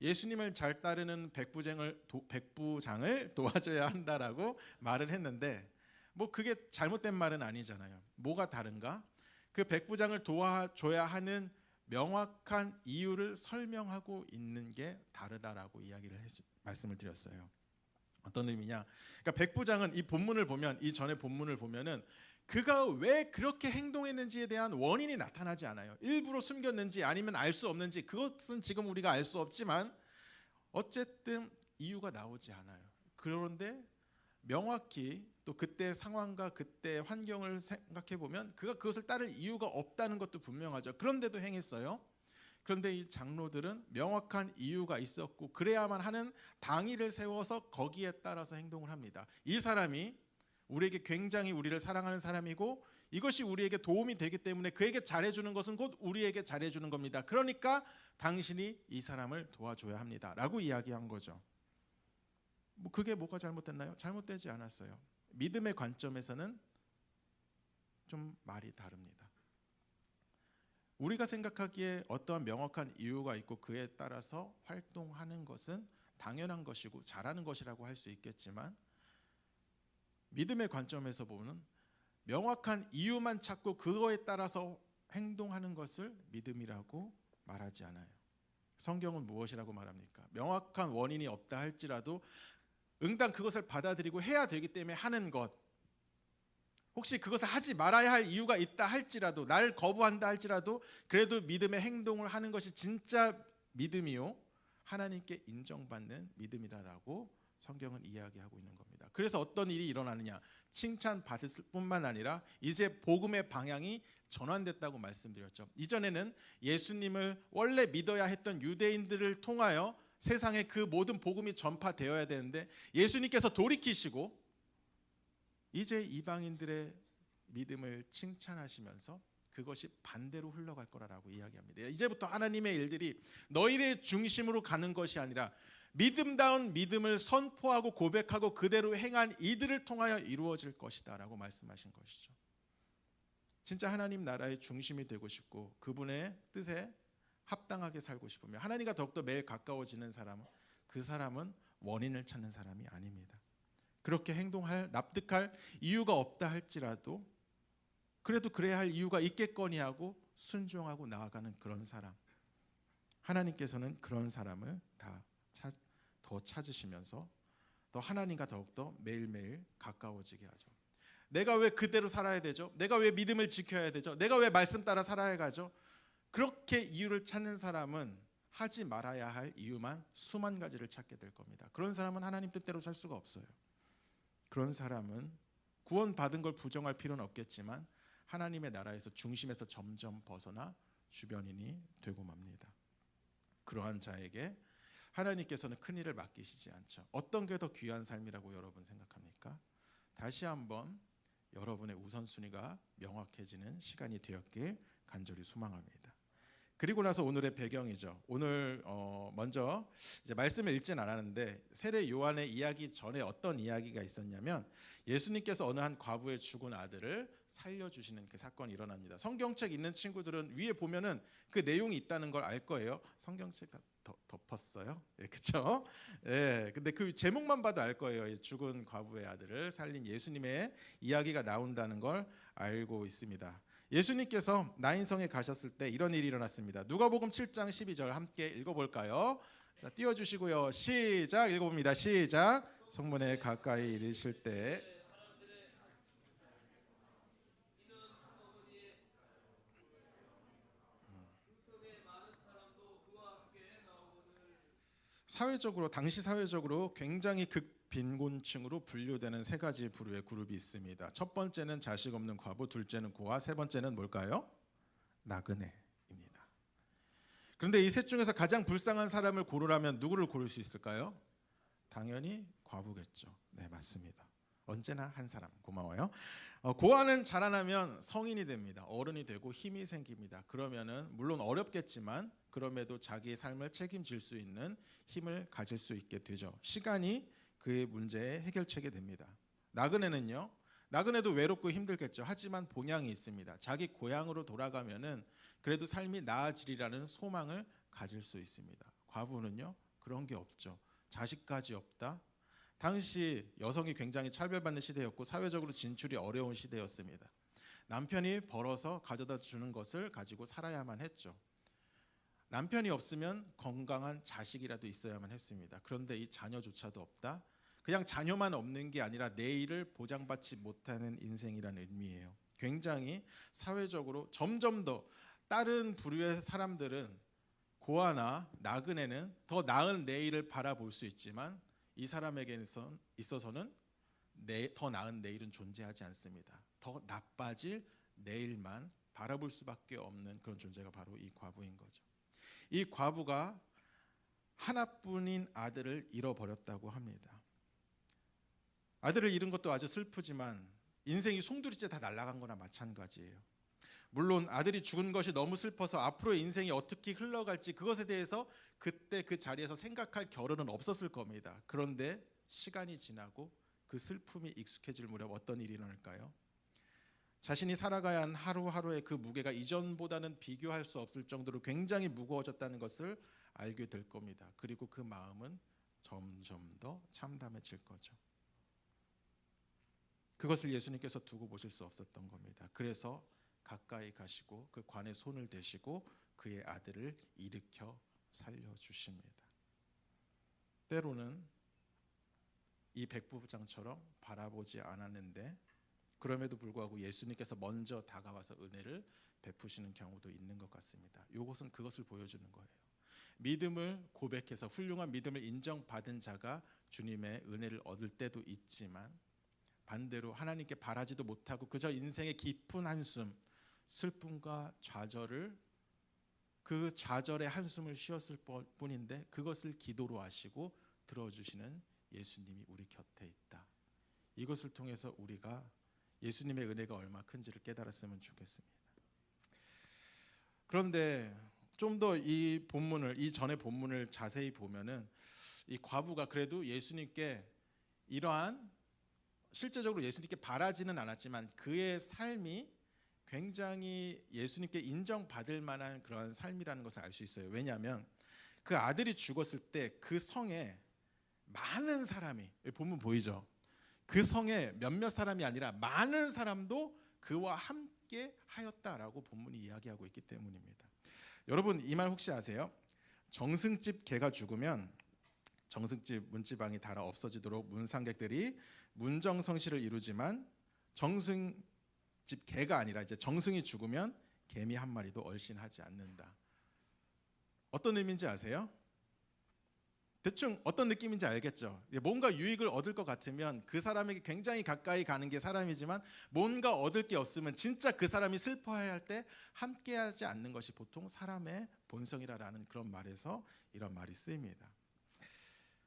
예수님을 잘 따르는 백부장을 도와줘야 한다라고 말을 했는데 뭐 그게 잘못된 말은 아니잖아요. 뭐가 다른가? 그 백부장을 도와줘야 하는 명확한 이유를 설명하고 있는 게 다르다라고 말씀을 드렸어요. 어떤 의미냐? 그러니까 백부장은 이 본문을 보면 이 전의 본문을 보면은 그가 왜 그렇게 행동했는지에 대한 원인이 나타나지 않아요. 일부러 숨겼는지 아니면 알 수 없는지 그것은 지금 우리가 알 수 없지만 어쨌든 이유가 나오지 않아요. 그런데 명확히 또 그때 상황과 그때 환경을 생각해 보면 그가 그것을 따를 이유가 없다는 것도 분명하죠. 그런데도 행했어요. 그런데 이 장로들은 명확한 이유가 있었고 그래야만 하는 당의를 세워서 거기에 따라서 행동을 합니다. 이 사람이 우리에게 굉장히 우리를 사랑하는 사람이고 이것이 우리에게 도움이 되기 때문에 그에게 잘해주는 것은 곧 우리에게 잘해주는 겁니다. 그러니까 당신이 이 사람을 도와줘야 합니다 라고 이야기한 거죠. 뭐 그게 뭐가 잘못됐나요? 잘못되지 않았어요. 믿음의 관점에서는 좀 말이 다릅니다. 우리가 생각하기에 어떠한 명확한 이유가 있고 그에 따라서 활동하는 것은 당연한 것이고 잘하는 것이라고 할 수 있겠지만 믿음의 관점에서 보면 명확한 이유만 찾고 그거에 따라서 행동하는 것을 믿음이라고 말하지 않아요. 성경은 무엇이라고 말합니까? 명확한 원인이 없다 할지라도 응당 그것을 받아들이고 해야 되기 때문에 하는 것, 혹시 그것을 하지 말아야 할 이유가 있다 할지라도 날 거부한다 할지라도 그래도 믿음의 행동을 하는 것이 진짜 믿음이요 하나님께 인정받는 믿음이라고 성경은 이야기하고 있는 겁니다. 그래서 어떤 일이 일어나느냐? 칭찬받을 뿐만 아니라 이제 복음의 방향이 전환됐다고 말씀드렸죠. 이전에는 예수님을 원래 믿어야 했던 유대인들을 통하여 세상에 그 모든 복음이 전파되어야 되는데 예수님께서 돌이키시고 이제 이방인들의 믿음을 칭찬하시면서 그것이 반대로 흘러갈 거라고 이야기합니다. 이제부터 하나님의 일들이 너희의 중심으로 가는 것이 아니라 믿음다운 믿음을 선포하고 고백하고 그대로 행한 이들을 통하여 이루어질 것이다 라고 말씀하신 것이죠. 진짜 하나님 나라의 중심이 되고 싶고 그분의 뜻에 합당하게 살고 싶으면 하나님과 더욱더 매일 가까워지는 사람은 그 사람은 원인을 찾는 사람이 아닙니다. 그렇게 행동할 납득할 이유가 없다 할지라도 그래도 그래야 할 이유가 있겠거니 하고 순종하고 나아가는 그런 사람, 하나님께서는 그런 사람을 더 찾으시면서 더 하나님과 더욱더 매일매일 가까워지게 하죠. 내가 왜 그대로 살아야 되죠? 내가 왜 믿음을 지켜야 되죠? 내가 왜 말씀 따라 살아야 가죠? 그렇게 이유를 찾는 사람은 하지 말아야 할 이유만 수만 가지를 찾게 될 겁니다. 그런 사람은 하나님 뜻대로 살 수가 없어요. 그런 사람은 구원받은 걸 부정할 필요는 없겠지만 하나님의 나라에서 중심에서 점점 벗어나 주변인이 되고 맙니다. 그러한 자에게 하나님께서는 큰 일을 맡기시지 않죠. 어떤 게 더 귀한 삶이라고 여러분 생각합니까? 다시 한번 여러분의 우선순위가 명확해지는 시간이 되었길 간절히 소망합니다. 그리고 나서 오늘의 배경이죠. 오늘 먼저 이제 말씀을 읽진 않았는데 세례 요한의 이야기 전에 어떤 이야기가 있었냐면 예수님께서 어느 한 과부의 죽은 아들을 살려주시는 그 사건이 일어납니다. 성경책 있는 친구들은 위에 보면은 그 내용이 있다는 걸 알 거예요. 성경책 다 덮었어요. 예, 그렇죠? 예, 근데 그 제목만 봐도 알 거예요. 죽은 과부의 아들을 살린 예수님의 이야기가 나온다는 걸 알고 있습니다. 예수님께서 나인성에 가셨을 때 이런 일이 일어났습니다. 누가복음 7장 12절 함께 읽어볼까요? 자, 띄워주시고요. 시작 읽어봅니다. 시작. 성문에 가까이 이르실 때 당시 사회적으로 굉장히 극빈곤층으로 분류되는 세 가지 부류의 그룹이 있습니다. 첫 번째는 자식 없는 과부, 둘째는 고아, 세 번째는 뭘까요? 나그네입니다. 그런데 이 셋 중에서 가장 불쌍한 사람을 고르라면 누구를 고를 수 있을까요? 당연히 과부겠죠. 네, 맞습니다. 언제나 한 사람. 고마워요. 고아는 자라나면 성인이 됩니다. 어른이 되고 힘이 생깁니다. 그러면은 물론 어렵겠지만 그럼에도 자기의 삶을 책임질 수 있는 힘을 가질 수 있게 되죠. 시간이 그의 문제의 해결책이 됩니다. 나그네는요. 나그네도 외롭고 힘들겠죠. 하지만 본향이 있습니다. 자기 고향으로 돌아가면은 그래도 삶이 나아지리라는 소망을 가질 수 있습니다. 과부는요. 그런 게 없죠. 자식까지 없다. 당시 여성이 굉장히 차별받는 시대였고 사회적으로 진출이 어려운 시대였습니다. 남편이 벌어서 가져다 주는 것을 가지고 살아야만 했죠. 남편이 없으면 건강한 자식이라도 있어야만 했습니다. 그런데 이 자녀조차도 없다. 그냥 자녀만 없는 게 아니라 내일을 보장받지 못하는 인생이라는 의미예요. 굉장히 사회적으로 점점 더 다른 부류의 사람들은 고아나 나그네는 더 나은 내일을 바라볼 수 있지만 이 사람에게 있어서는 더 나은 내일은 존재하지 않습니다. 더 나빠질 내일만 바라볼 수밖에 없는 그런 존재가 바로 이 과부인 거죠. 이 과부가 하나뿐인 아들을 잃어버렸다고 합니다. 아들을 잃은 것도 아주 슬프지만 인생이 송두리째 다 날아간 거나 마찬가지예요. 물론 아들이 죽은 것이 너무 슬퍼서 앞으로의 인생이 어떻게 흘러갈지 그것에 대해서 그때 그 자리에서 생각할 겨를은 없었을 겁니다. 그런데 시간이 지나고 그 슬픔이 익숙해질 무렵 어떤 일이 일어날까요? 자신이 살아가야 한 하루하루의 그 무게가 이전보다는 비교할 수 없을 정도로 굉장히 무거워졌다는 것을 알게 될 겁니다. 그리고 그 마음은 점점 더 참담해질 거죠. 그것을 예수님께서 두고 보실 수 없었던 겁니다. 그래서 가까이 가시고 그 관에 손을 대시고 그의 아들을 일으켜 살려주십니다. 때로는 이 백부장처럼 바라보지 않았는데 그럼에도 불구하고 예수님께서 먼저 다가와서 은혜를 베푸시는 경우도 있는 것 같습니다. 이것은 그것을 보여주는 거예요. 믿음을 고백해서 훌륭한 믿음을 인정받은 자가 주님의 은혜를 얻을 때도 있지만 반대로 하나님께 바라지도 못하고 그저 인생의 깊은 한숨, 슬픔과 좌절을 그 좌절의 한숨을 쉬었을 뿐인데 그것을 기도로 하시고 들어주시는 예수님이 우리 곁에 있다. 이것을 통해서 우리가 예수님의 은혜가 얼마나 큰지를 깨달았으면 좋겠습니다. 그런데 좀 더 이 본문을, 이 전의 본문을 자세히 보면은 이 과부가 그래도 예수님께 이러한 실제적으로 예수님께 바라지는 않았지만 그의 삶이 굉장히 예수님께 인정받을 만한 그런 삶이라는 것을 알 수 있어요. 왜냐하면 그 아들이 죽었을 때 그 성에 많은 사람이, 본문 보이죠? 그 성에 몇몇 사람이 아니라 많은 사람도 그와 함께 하였다라고 본문이 이야기하고 있기 때문입니다. 여러분 이 말 혹시 아세요? 정승집 개가 죽으면 정승집 문지방이 닳아 없어지도록 문상객들이 문정성시를 이루지만 정승집 개가 아니라 이제 정승이 죽으면 개미 한 마리도 얼씬하지 않는다. 어떤 의미인지 아세요? 대충 어떤 느낌인지 알겠죠? 뭔가 유익을 얻을 것 같으면 그 사람에게 굉장히 가까이 가는 게 사람이지만 뭔가 얻을 게 없으면 진짜 그 사람이 슬퍼해야 할 때 함께하지 않는 것이 보통 사람의 본성이라는 그런 말에서 이런 말이 쓰입니다.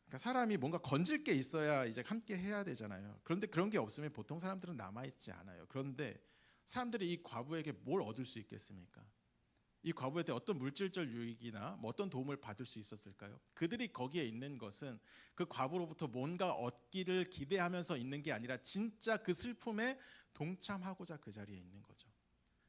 그러니까 사람이 뭔가 건질 게 있어야 이제 함께 해야 되잖아요. 그런데 그런 게 없으면 보통 사람들은 남아있지 않아요. 그런데 사람들이 이 과부에게 뭘 얻을 수 있겠습니까? 이 과부에 대해 어떤 물질적 유익이나 뭐 어떤 도움을 받을 수 있었을까요? 그들이 거기에 있는 것은 그 과부로부터 뭔가 얻기를 기대하면서 있는 게 아니라 진짜 그 슬픔에 동참하고자 그 자리에 있는 거죠.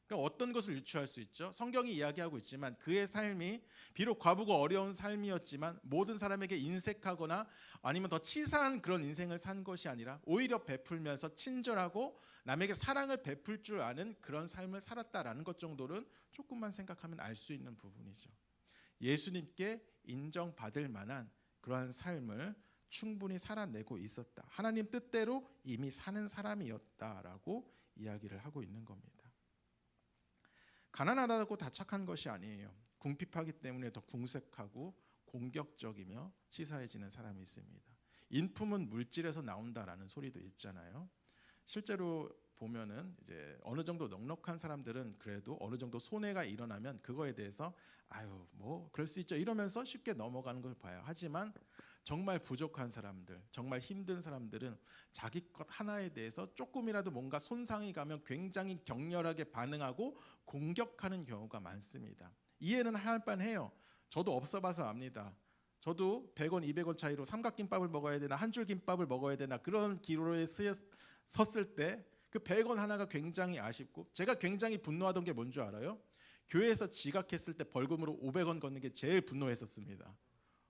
그러니까 어떤 것을 유추할 수 있죠? 성경이 이야기하고 있지만 그의 삶이 비록 과부가 어려운 삶이었지만 모든 사람에게 인색하거나 아니면 더 치사한 그런 인생을 산 것이 아니라 오히려 베풀면서 친절하고 남에게 사랑을 베풀 줄 아는 그런 삶을 살았다라는 것 정도는 조금만 생각하면 알 수 있는 부분이죠. 예수님께 인정받을 만한 그러한 삶을 충분히 살아내고 있었다. 하나님 뜻대로 이미 사는 사람이었다라고 이야기를 하고 있는 겁니다. 가난하다고 다 착한 것이 아니에요. 궁핍하기 때문에 더 궁색하고 공격적이며 치사해지는 사람이 있습니다. 인품은 물질에서 나온다라는 소리도 있잖아요. 실제로 보면은 이제 어느 정도 넉넉한 사람들은 그래도 어느 정도 손해가 일어나면 그거에 대해서 아유 뭐 그럴 수 있죠 이러면서 쉽게 넘어가는 걸 봐요. 하지만 정말 부족한 사람들, 정말 힘든 사람들은 자기 것 하나에 대해서 조금이라도 뭔가 손상이 가면 굉장히 격렬하게 반응하고 공격하는 경우가 많습니다. 이해는 할 만해요. 저도 없어봐서 압니다. 저도 100원, 200원 차이로 삼각김밥을 먹어야 되나 한 줄 김밥을 먹어야 되나 그런 기로에 섰을 때 그 100원 하나가 굉장히 아쉽고 제가 굉장히 분노하던 게 뭔 줄 알아요? 교회에서 지각했을 때 벌금으로 500원 걷는 게 제일 분노했었습니다.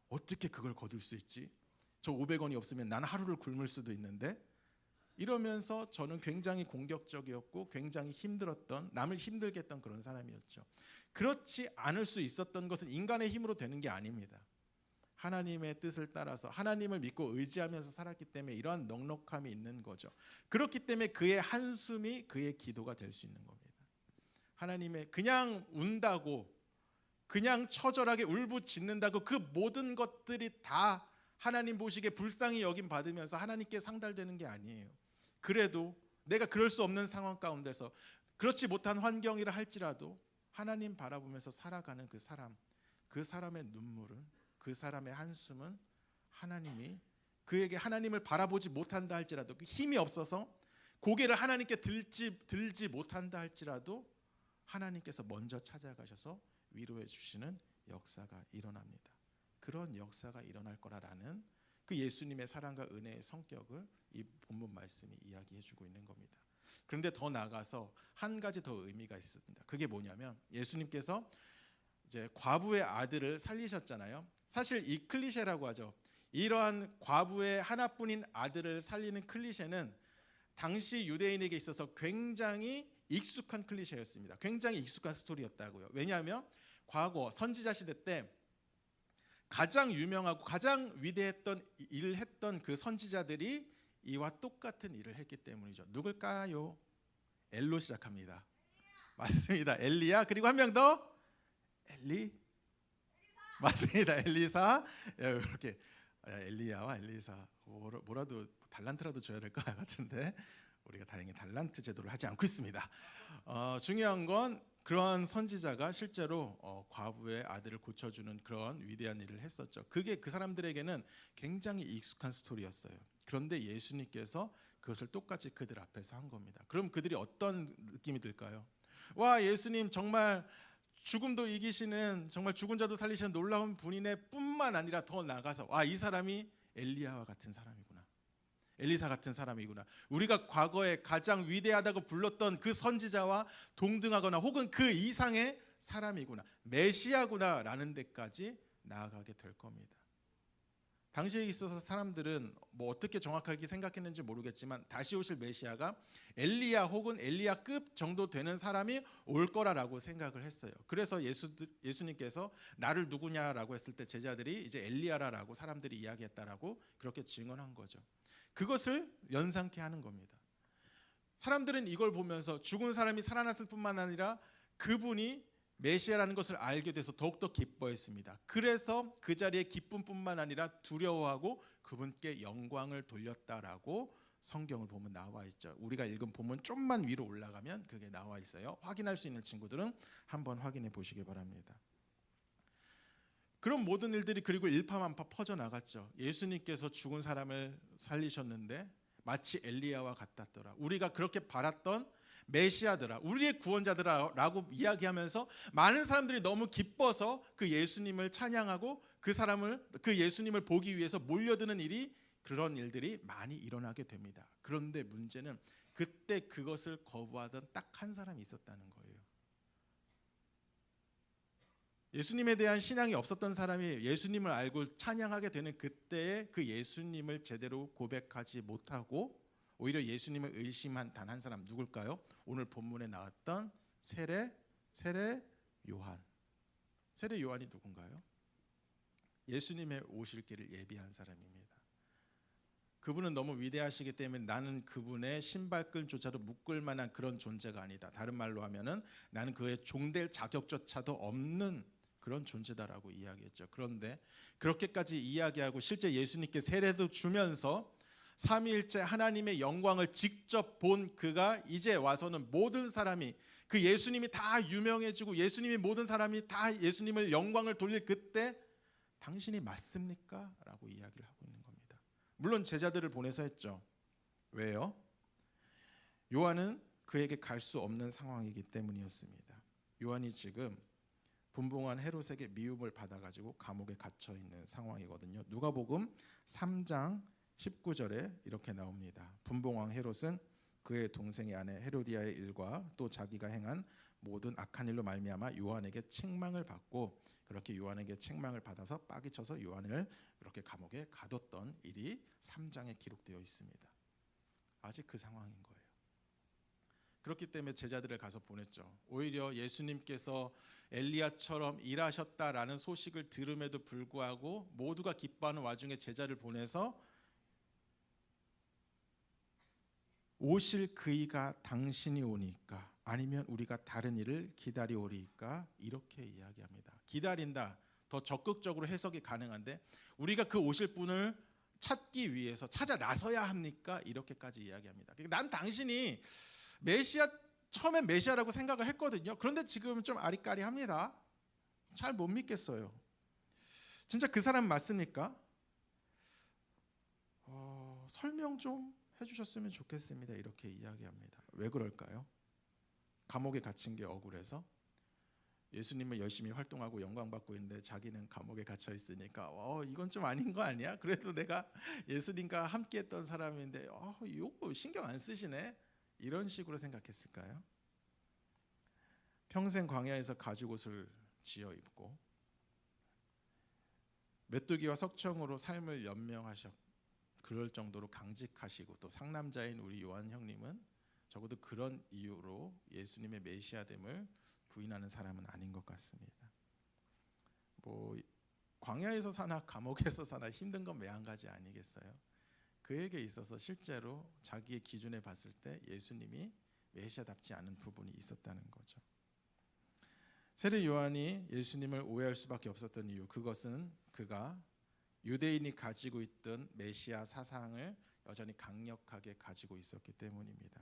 어떻게 그걸 거둘 수 있지? 저 500원이 없으면 나는 하루를 굶을 수도 있는데 이러면서 저는 굉장히 공격적이었고 굉장히 힘들었던 남을 힘들게 했던 그런 사람이었죠. 그렇지 않을 수 있었던 것은 인간의 힘으로 되는 게 아닙니다. 하나님의 뜻을 따라서 하나님을 믿고 의지하면서 살았기 때문에 이러한 넉넉함이 있는 거죠. 그렇기 때문에 그의 한숨이 그의 기도가 될 수 있는 겁니다. 하나님의 그냥 운다고 그냥 처절하게 울부짖는다고 그 모든 것들이 다 하나님 보시기에 불쌍히 여김 받으면서 하나님께 상달되는 게 아니에요. 그래도 내가 그럴 수 없는 상황 가운데서 그렇지 못한 환경이라 할지라도 하나님 바라보면서 살아가는 그 사람의 눈물은 그 사람의 한숨은 하나님이 그에게 하나님을 바라보지 못한다 할지라도 그 힘이 없어서 고개를 하나님께 들지 못한다 할지라도 하나님께서 먼저 찾아가셔서 위로해 주시는 역사가 일어납니다. 그런 역사가 일어날 거라는 그 예수님의 사랑과 은혜의 성격을 이 본문 말씀이 이야기해 주고 있는 겁니다. 그런데 더 나아가서 한 가지 더 의미가 있습니다. 그게 뭐냐면 예수님께서 이제 과부의 아들을 살리셨잖아요. 사실 이 클리셰라고 하죠. 이러한 과부의 하나뿐인 아들을 살리는 클리셰는 당시 유대인에게 있어서 굉장히 익숙한 클리셰였습니다. 굉장히 익숙한 스토리였다고요. 왜냐하면 과거 선지자 시대 때 가장 유명하고 가장 위대했던 일을 했던 그 선지자들이 이와 똑같은 일을 했기 때문이죠. 누굴까요? 엘로 시작합니다. 맞습니다. 엘리야. 그리고 한 명 더 엘리. 맞습니다. 엘리사 이렇게 엘리야와 엘리사 뭐라도 달란트라도 줘야 될 것 같은데 우리가 다행히 달란트 제도를 하지 않고 있습니다. 중요한 건 그러한 선지자가 실제로 과부의 아들을 고쳐주는 그런 위대한 일을 했었죠. 그게 그 사람들에게는 굉장히 익숙한 스토리였어요. 그런데 예수님께서 그것을 똑같이 그들 앞에서 한 겁니다. 그럼 그들이 어떤 느낌이 들까요? 와, 예수님 정말 죽음도 이기시는, 정말 죽은 자도 살리시는 놀라운 분이네 뿐만 아니라 더 나아가서 와, 이 사람이 엘리야와 같은 사람이구나, 엘리사 같은 사람이구나, 우리가 과거에 가장 위대하다고 불렀던 그 선지자와 동등하거나 혹은 그 이상의 사람이구나, 메시아구나 라는 데까지 나아가게 될 겁니다. 당시에 있어서 사람들은 뭐 어떻게 정확하게 생각했는지 모르겠지만 다시 오실 메시아가 엘리야 혹은 엘리야급 정도 되는 사람이 올 거라고 생각을 했어요. 그래서 예수님께서 나를 누구냐라고 했을 때 제자들이 이제 엘리야라고 사람들이 이야기했다라고 그렇게 증언한 거죠. 그것을 연상케 하는 겁니다. 사람들은 이걸 보면서 죽은 사람이 살아났을 뿐만 아니라 그분이 메시아라는 것을 알게 돼서 더욱더 기뻐했습니다. 그래서 그 자리에 기쁨뿐만 아니라 두려워하고 그분께 영광을 돌렸다라고 성경을 보면 나와 있죠. 우리가 읽은 본문 좀만 위로 올라가면 그게 나와 있어요. 확인할 수 있는 친구들은 한번 확인해 보시기 바랍니다. 그런 모든 일들이 그리고 일파만파 퍼져나갔죠. 예수님께서 죽은 사람을 살리셨는데 마치 엘리야와 같았더라, 우리가 그렇게 바랐던 메시아들아, 우리의 구원자들아라고 이야기하면서 많은 사람들이 너무 기뻐서 그 예수님을 찬양하고 그 예수님을 보기 위해서 몰려드는 그런 일들이 많이 일어나게 됩니다. 그런데 문제는 그때 그것을 거부하던 딱 한 사람이 있었다는 거예요. 예수님에 대한 신앙이 없었던 사람이 예수님을 알고 찬양하게 되는 그때에 그 예수님을 제대로 고백하지 못하고 오히려 예수님을 의심한 단 한 사람, 누굴까요? 오늘 본문에 나왔던 세례 요한. 세례 요한이 누군가요? 예수님의 오실 길을 예비한 사람입니다. 그분은 너무 위대하시기 때문에 나는 그분의 신발끈조차도 묶을 만한 그런 존재가 아니다. 다른 말로 하면은 나는 그의 종될 자격조차도 없는 그런 존재다라고 이야기했죠. 그런데 그렇게까지 이야기하고 실제 예수님께 세례도 주면서 삼위일체 하나님의 영광을 직접 본 그가 이제 와서는 모든 사람이 그 예수님이 다 유명해지고 예수님이 모든 사람이 다 예수님을 영광을 돌릴 그때 당신이 맞습니까? 라고 이야기를 하고 있는 겁니다. 물론 제자들을 보내서 했죠. 왜요? 요한은 그에게 갈 수 없는 상황이기 때문이었습니다. 요한이 지금 분봉한 헤롯에게 미움을 받아가지고 감옥에 갇혀 있는 상황이거든요. 누가복음 3장 19절에 이렇게 나옵니다. 분봉왕 헤롯은 그의 동생의 아내 헤로디아의 일과 또 자기가 행한 모든 악한 일로 말미암아 요한에게 책망을 받고 그렇게 요한에게 책망을 받아서 빡이 쳐서 요한을 이렇게 감옥에 가뒀던 일이 3장에 기록되어 있습니다. 아직 그 상황인 거예요. 그렇기 때문에 제자들을 가서 보냈죠. 오히려 예수님께서 엘리야처럼 일하셨다라는 소식을 들음에도 불구하고 모두가 기뻐하는 와중에 제자를 보내서 오실 그이가 당신이 오니까 아니면 우리가 다른 일을 기다리오리까 이렇게 이야기합니다. 기다린다, 더 적극적으로 해석이 가능한데 우리가 그 오실 분을 찾기 위해서 찾아 나서야 합니까? 이렇게까지 이야기합니다. 난 당신이 처음엔 메시아라고 생각을 했거든요. 그런데 지금 좀 아리까리합니다. 잘 못 믿겠어요. 진짜 그 사람 맞습니까? 설명 좀 해주셨으면 좋겠습니다. 이렇게 이야기합니다. 왜 그럴까요? 감옥에 갇힌 게 억울해서? 예수님은 열심히 활동하고 영광받고 있는데 자기는 감옥에 갇혀 있으니까 이건 좀 아닌 거 아니야? 그래도 내가 예수님과 함께했던 사람인데 이거 신경 안 쓰시네? 이런 식으로 생각했을까요? 평생 광야에서 가죽옷을 지어 입고 메뚜기와 석청으로 삶을 연명하셨 그럴 정도로 강직하시고 또 상남자인 우리 요한 형님은 적어도 그런 이유로 예수님의 메시아됨을 부인하는 사람은 아닌 것 같습니다. 뭐 광야에서 사나 감옥에서 사나 힘든 건 매한가지 아니겠어요? 그에게 있어서 실제로 자기의 기준에 봤을 때 예수님이 메시아답지 않은 부분이 있었다는 거죠. 세례 요한이 예수님을 오해할 수밖에 없었던 이유, 그것은 그가 유대인이 가지고 있던 메시아 사상을 여전히 강력하게 가지고 있었기 때문입니다.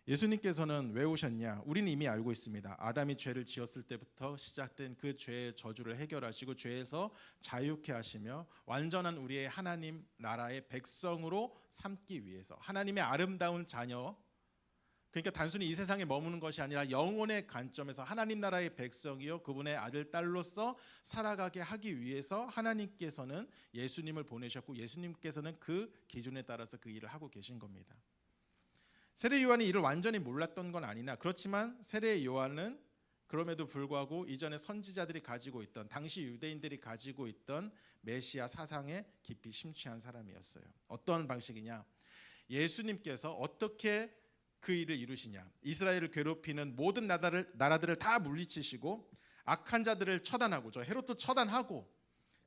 예수님께서는 왜 오셨냐? 우리는 이미 알고 있습니다. 아담이 죄를 지었을 때부터 시작된 그 죄의 저주를 해결하시고 죄에서 자유케 하시며 완전한 우리의 하나님 나라의 백성으로 삼기 위해서, 하나님의 아름다운 자녀, 그러니까 단순히 이 세상에 머무는 것이 아니라 영혼의 관점에서 하나님 나라의 백성이요 그분의 아들 딸로서 살아가게 하기 위해서 하나님께서는 예수님을 보내셨고, 예수님께서는 그 기준에 따라서 그 일을 하고 계신 겁니다. 세례 요한이 이를 완전히 몰랐던 건 아니나, 그렇지만 세례 요한은 그럼에도 불구하고 이전에 선지자들이 가지고 있던, 당시 유대인들이 가지고 있던 메시아 사상에 깊이 심취한 사람이었어요. 어떤 방식이냐? 예수님께서 어떻게 그 일을 이루시냐? 이스라엘을 괴롭히는 모든 나라들을 다 물리치시고 악한 자들을 처단하고, 저 헤롯도 처단하고,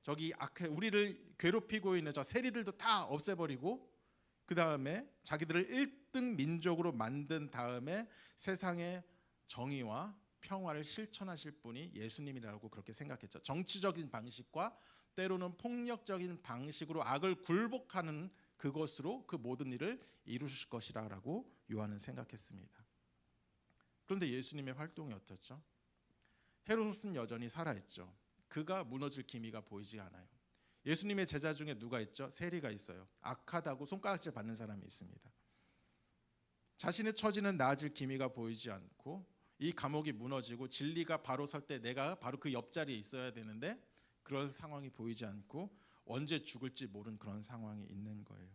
저기 우리를 괴롭히고 있는 저 세리들도 다 없애버리고, 그 다음에 자기들을 1등 민족으로 만든 다음에 세상의 정의와 평화를 실천하실 분이 예수님이라고 그렇게 생각했죠. 정치적인 방식과 때로는 폭력적인 방식으로 악을 굴복하는 그것으로 그 모든 일을 이루실 것이라고 요한은 생각했습니다. 그런데 예수님의 활동이 어떻죠? 헤롯은 여전히 살아있죠. 그가 무너질 기미가 보이지 않아요. 예수님의 제자 중에 누가 있죠? 세리가 있어요. 악하다고 손가락질 받는 사람이 있습니다. 자신의 처지는 나아질 기미가 보이지 않고, 이 감옥이 무너지고 진리가 바로 설 때 내가 바로 그 옆자리에 있어야 되는데 그럴 상황이 보이지 않고 언제 죽을지 모르는 그런 상황이 있는 거예요.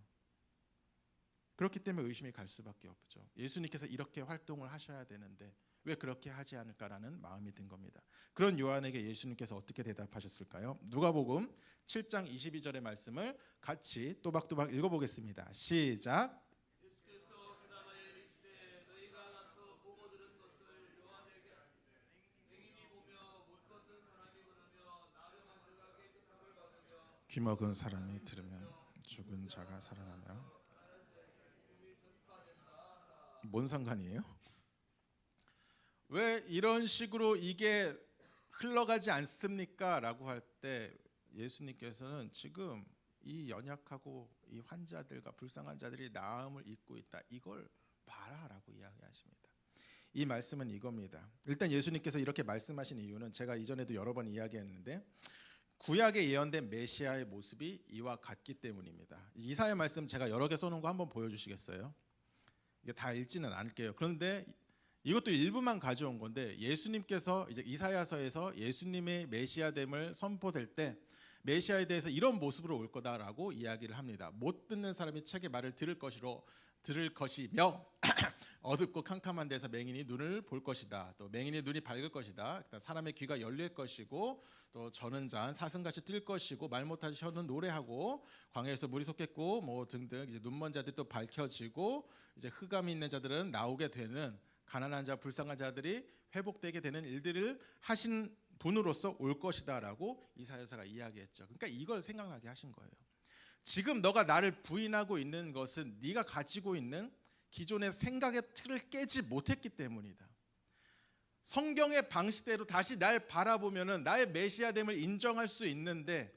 그렇기 때문에 의심이 갈 수밖에 없죠. 예수님께서 이렇게 활동을 하셔야 되는데 왜 그렇게 하지 않을까라는 마음이 든 겁니다. 그런 요한에게 예수님께서 어떻게 대답하셨을까요? 누가복음 7장 22절의 말씀을 같이 또박또박 읽어보겠습니다. 시작. 귀먹은 사람이 들으면 죽은 자가 살아나며. 뭔 상관이에요? 왜 이런 식으로 이게 흘러가지 않습니까? 라고 할 때 예수님께서는 지금 이 연약하고 이 환자들과 불쌍한 자들이 나음을 입고 있다, 이걸 봐라라고 이야기하십니다. 이 말씀은 이겁니다. 일단 예수님께서 이렇게 말씀하신 이유는 제가 이전에도 여러 번 이야기했는데 구약에 예언된 메시아의 모습이 이와 같기 때문입니다. 이사야 말씀 제가 여러 개 써놓은 거 한번 보여주시겠어요? 이게 다 읽지는 않을게요. 그런데 이것도 일부만 가져온 건데, 예수님께서 이제 이사야서에서 예수님의 메시아됨을 선포될 때 메시아에 대해서 이런 모습으로 올 거다라고 이야기를 합니다. 못 듣는 사람이 책의 말을 들을 것이며 어둡고 캄캄한 데서 맹인이 눈을 볼 것이다. 또 맹인의 눈이 밝을 것이다. 사람의 귀가 열릴 것이고, 또 저는 잔 사슴같이 뛸 것이고, 말 못하는 혀는 노래하고, 광야에서 물이 솟겠고, 뭐 등등 이제 눈먼 자들이 또 밝혀지고, 이제 흑암이 있는 자들은 나오게 되는, 가난한 자, 불쌍한 자들이 회복되게 되는 일들을 하신 분으로서 올 것이다라고 이사야서가 이야기했죠. 그러니까 이걸 생각나게 하신 거예요. 지금 너가 나를 부인하고 있는 것은 네가 가지고 있는 기존의 생각의 틀을 깨지 못했기 때문이다. 성경의 방식대로 다시 날 바라보면은 나의 메시아됨을 인정할 수 있는데,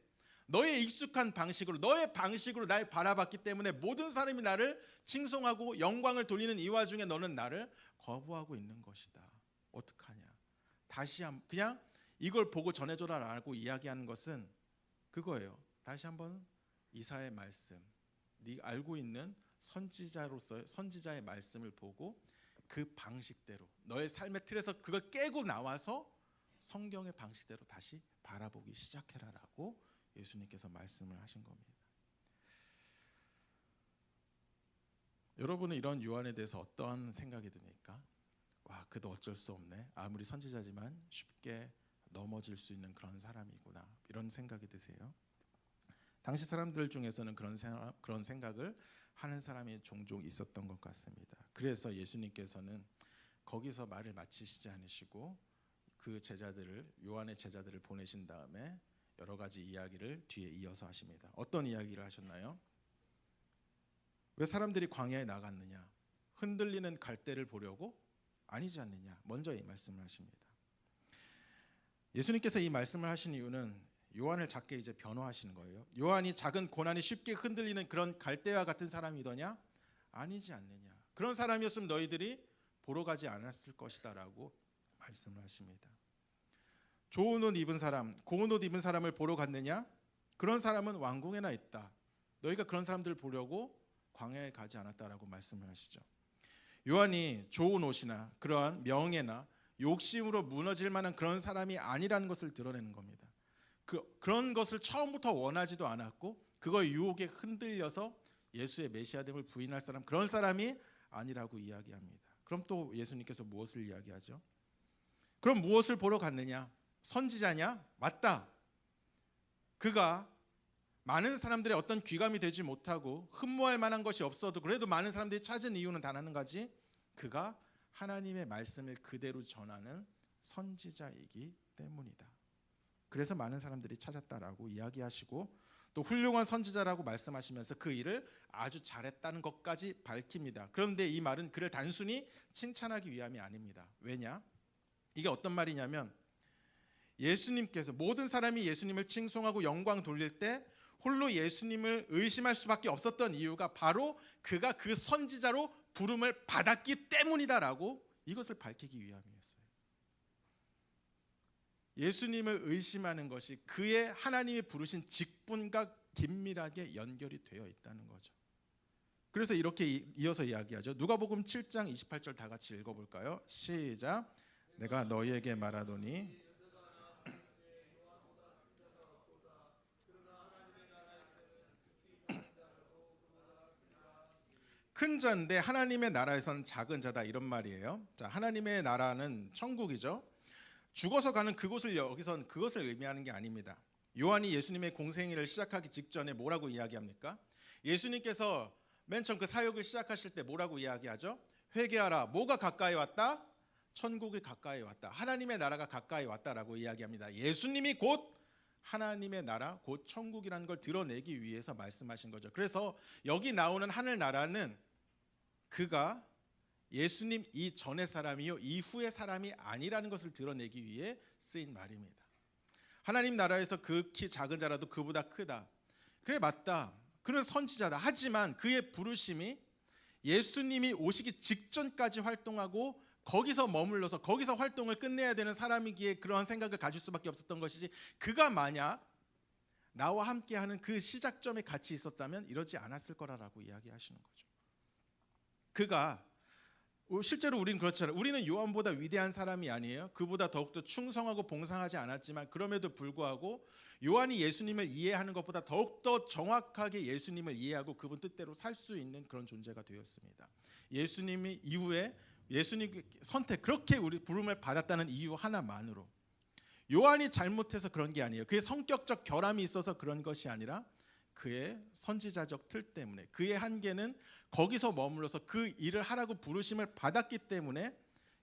너의 익숙한 방식으로, 너의 방식으로 날 바라봤기 때문에 모든 사람이 나를 칭송하고 영광을 돌리는 이 와중에 너는 나를 거부하고 있는 것이다. 어떡하냐? 다시 그냥 이걸 보고 전해줘라라고 이야기하는 것은 그거예요. 다시 한번 이사야의 말씀, 네가 알고 있는 선지자의 말씀을 보고 그 방식대로 너의 삶의 틀에서 그걸 깨고 나와서 성경의 방식대로 다시 바라보기 시작해라라고 예수님께서 말씀을 하신 겁니다. 여러분은 이런 요한에 대해서 어떠한 생각이 듭니까? 와, 그도 어쩔 수 없네. 아무리 선지자지만 쉽게 넘어질 수 있는 그런 사람이구나. 이런 생각이 드세요? 당시 사람들 중에서는 그런 생각을 하는 사람이 종종 있었던 것 같습니다. 그래서 예수님께서는 거기서 말을 마치시지 않으시고 그 제자들을, 요한의 제자들을 보내신 다음에 여러 가지 이야기를 뒤에 이어서 하십니다. 어떤 이야기를 하셨나요? 왜 사람들이 광야에 나갔느냐? 흔들리는 갈대를 보려고? 아니지 않느냐? 먼저 이 말씀을 하십니다. 예수님께서 이 말씀을 하신 이유는 요한을 작게 이제 변호하시는 거예요. 요한이 작은 고난이 쉽게 흔들리는 그런 갈대와 같은 사람이더냐? 아니지 않느냐. 그런 사람이었으면 너희들이 보러 가지 않았을 것이다라고 말씀을 하십니다. 좋은 옷 입은 사람, 고운 옷 입은 사람을 보러 갔느냐? 그런 사람은 왕궁에나 있다. 너희가 그런 사람들을 보려고 광야에 가지 않았다라고 말씀을 하시죠. 요한이 좋은 옷이나 그러한 명예나 욕심으로 무너질 만한 그런 사람이 아니라는 것을 드러내는 겁니다. 그런 것을 처음부터 원하지도 않았고 그거의 유혹에 흔들려서 예수의 메시아됨을 부인할 사람, 그런 사람이 아니라고 이야기합니다. 그럼 또 예수님께서 무엇을 이야기하죠? 그럼 무엇을 보러 갔느냐? 선지자냐? 맞다. 그가 많은 사람들의 어떤 귀감이 되지 못하고 흠모할 만한 것이 없어도 그래도 많은 사람들이 찾은 이유는 단 한 가지, 그가 하나님의 말씀을 그대로 전하는 선지자이기 때문이다. 그래서 많은 사람들이 찾았다라고 이야기하시고 또 훌륭한 선지자라고 말씀하시면서 그 일을 아주 잘했다는 것까지 밝힙니다. 그런데 이 말은 그를 단순히 칭찬하기 위함이 아닙니다. 왜냐? 이게 어떤 말이냐면 예수님께서 모든 사람이 예수님을 칭송하고 영광 돌릴 때 홀로 예수님을 의심할 수밖에 없었던 이유가 바로 그가 그 선지자로 부름을 받았기 때문이다라고 이것을 밝히기 위함이었어요. 예수님을 의심하는 것이 그의 하나님이 부르신 직분과 긴밀하게 연결이 되어 있다는 거죠. 그래서 이렇게 이어서 이야기하죠. 누가복음 7장 28절 다 같이 읽어볼까요? 시작. 내가 너희에게 말하노니 큰 자인데 하나님의 나라에선 작은 자다, 이런 말이에요. 자, 하나님의 나라는 천국이죠. 죽어서 가는 그곳을 여기선 그것을 의미하는 게 아닙니다. 요한이 예수님의 공생애를 시작하기 직전에 뭐라고 이야기합니까? 예수님께서 맨 처음 그 사역을 시작하실 때 뭐라고 이야기하죠? 회개하라. 뭐가 가까이 왔다? 천국이 가까이 왔다. 하나님의 나라가 가까이 왔다라고 이야기합니다. 예수님이 곧 하나님의 나라, 곧 천국이라는 걸 드러내기 위해서 말씀하신 거죠. 그래서 여기 나오는 하늘 나라는 그가 예수님 이전의 사람이요 이후의 사람이 아니라는 것을 드러내기 위해 쓰인 말입니다. 하나님 나라에서 극히 작은 자라도 그보다 크다. 그래, 맞다. 그는 선지자다. 하지만 그의 부르심이 예수님이 오시기 직전까지 활동하고 거기서 머물러서 거기서 활동을 끝내야 되는 사람이기에 그러한 생각을 가질 수밖에 없었던 것이지, 그가 만약 나와 함께하는 그 시작점에 같이 있었다면 이러지 않았을 거라고 이야기하시는 거죠. 그가 실제로 우리는 그렇잖아요. 우리는 요한보다 위대한 사람이 아니에요. 그보다 더욱더 충성하고 봉상하지 않았지만 그럼에도 불구하고 요한이 예수님을 이해하는 것보다 더욱더 정확하게 예수님을 이해하고 그분 뜻대로 살 수 있는 그런 존재가 되었습니다. 예수님이 이후에 예수님 선택, 그렇게 우리 부름을 받았다는 이유 하나만으로, 요한이 잘못해서 그런 게 아니에요. 그의 성격적 결함이 있어서 그런 것이 아니라 그의 선지자적 틀 때문에, 그의 한계는 거기서 머물러서 그 일을 하라고 부르심을 받았기 때문에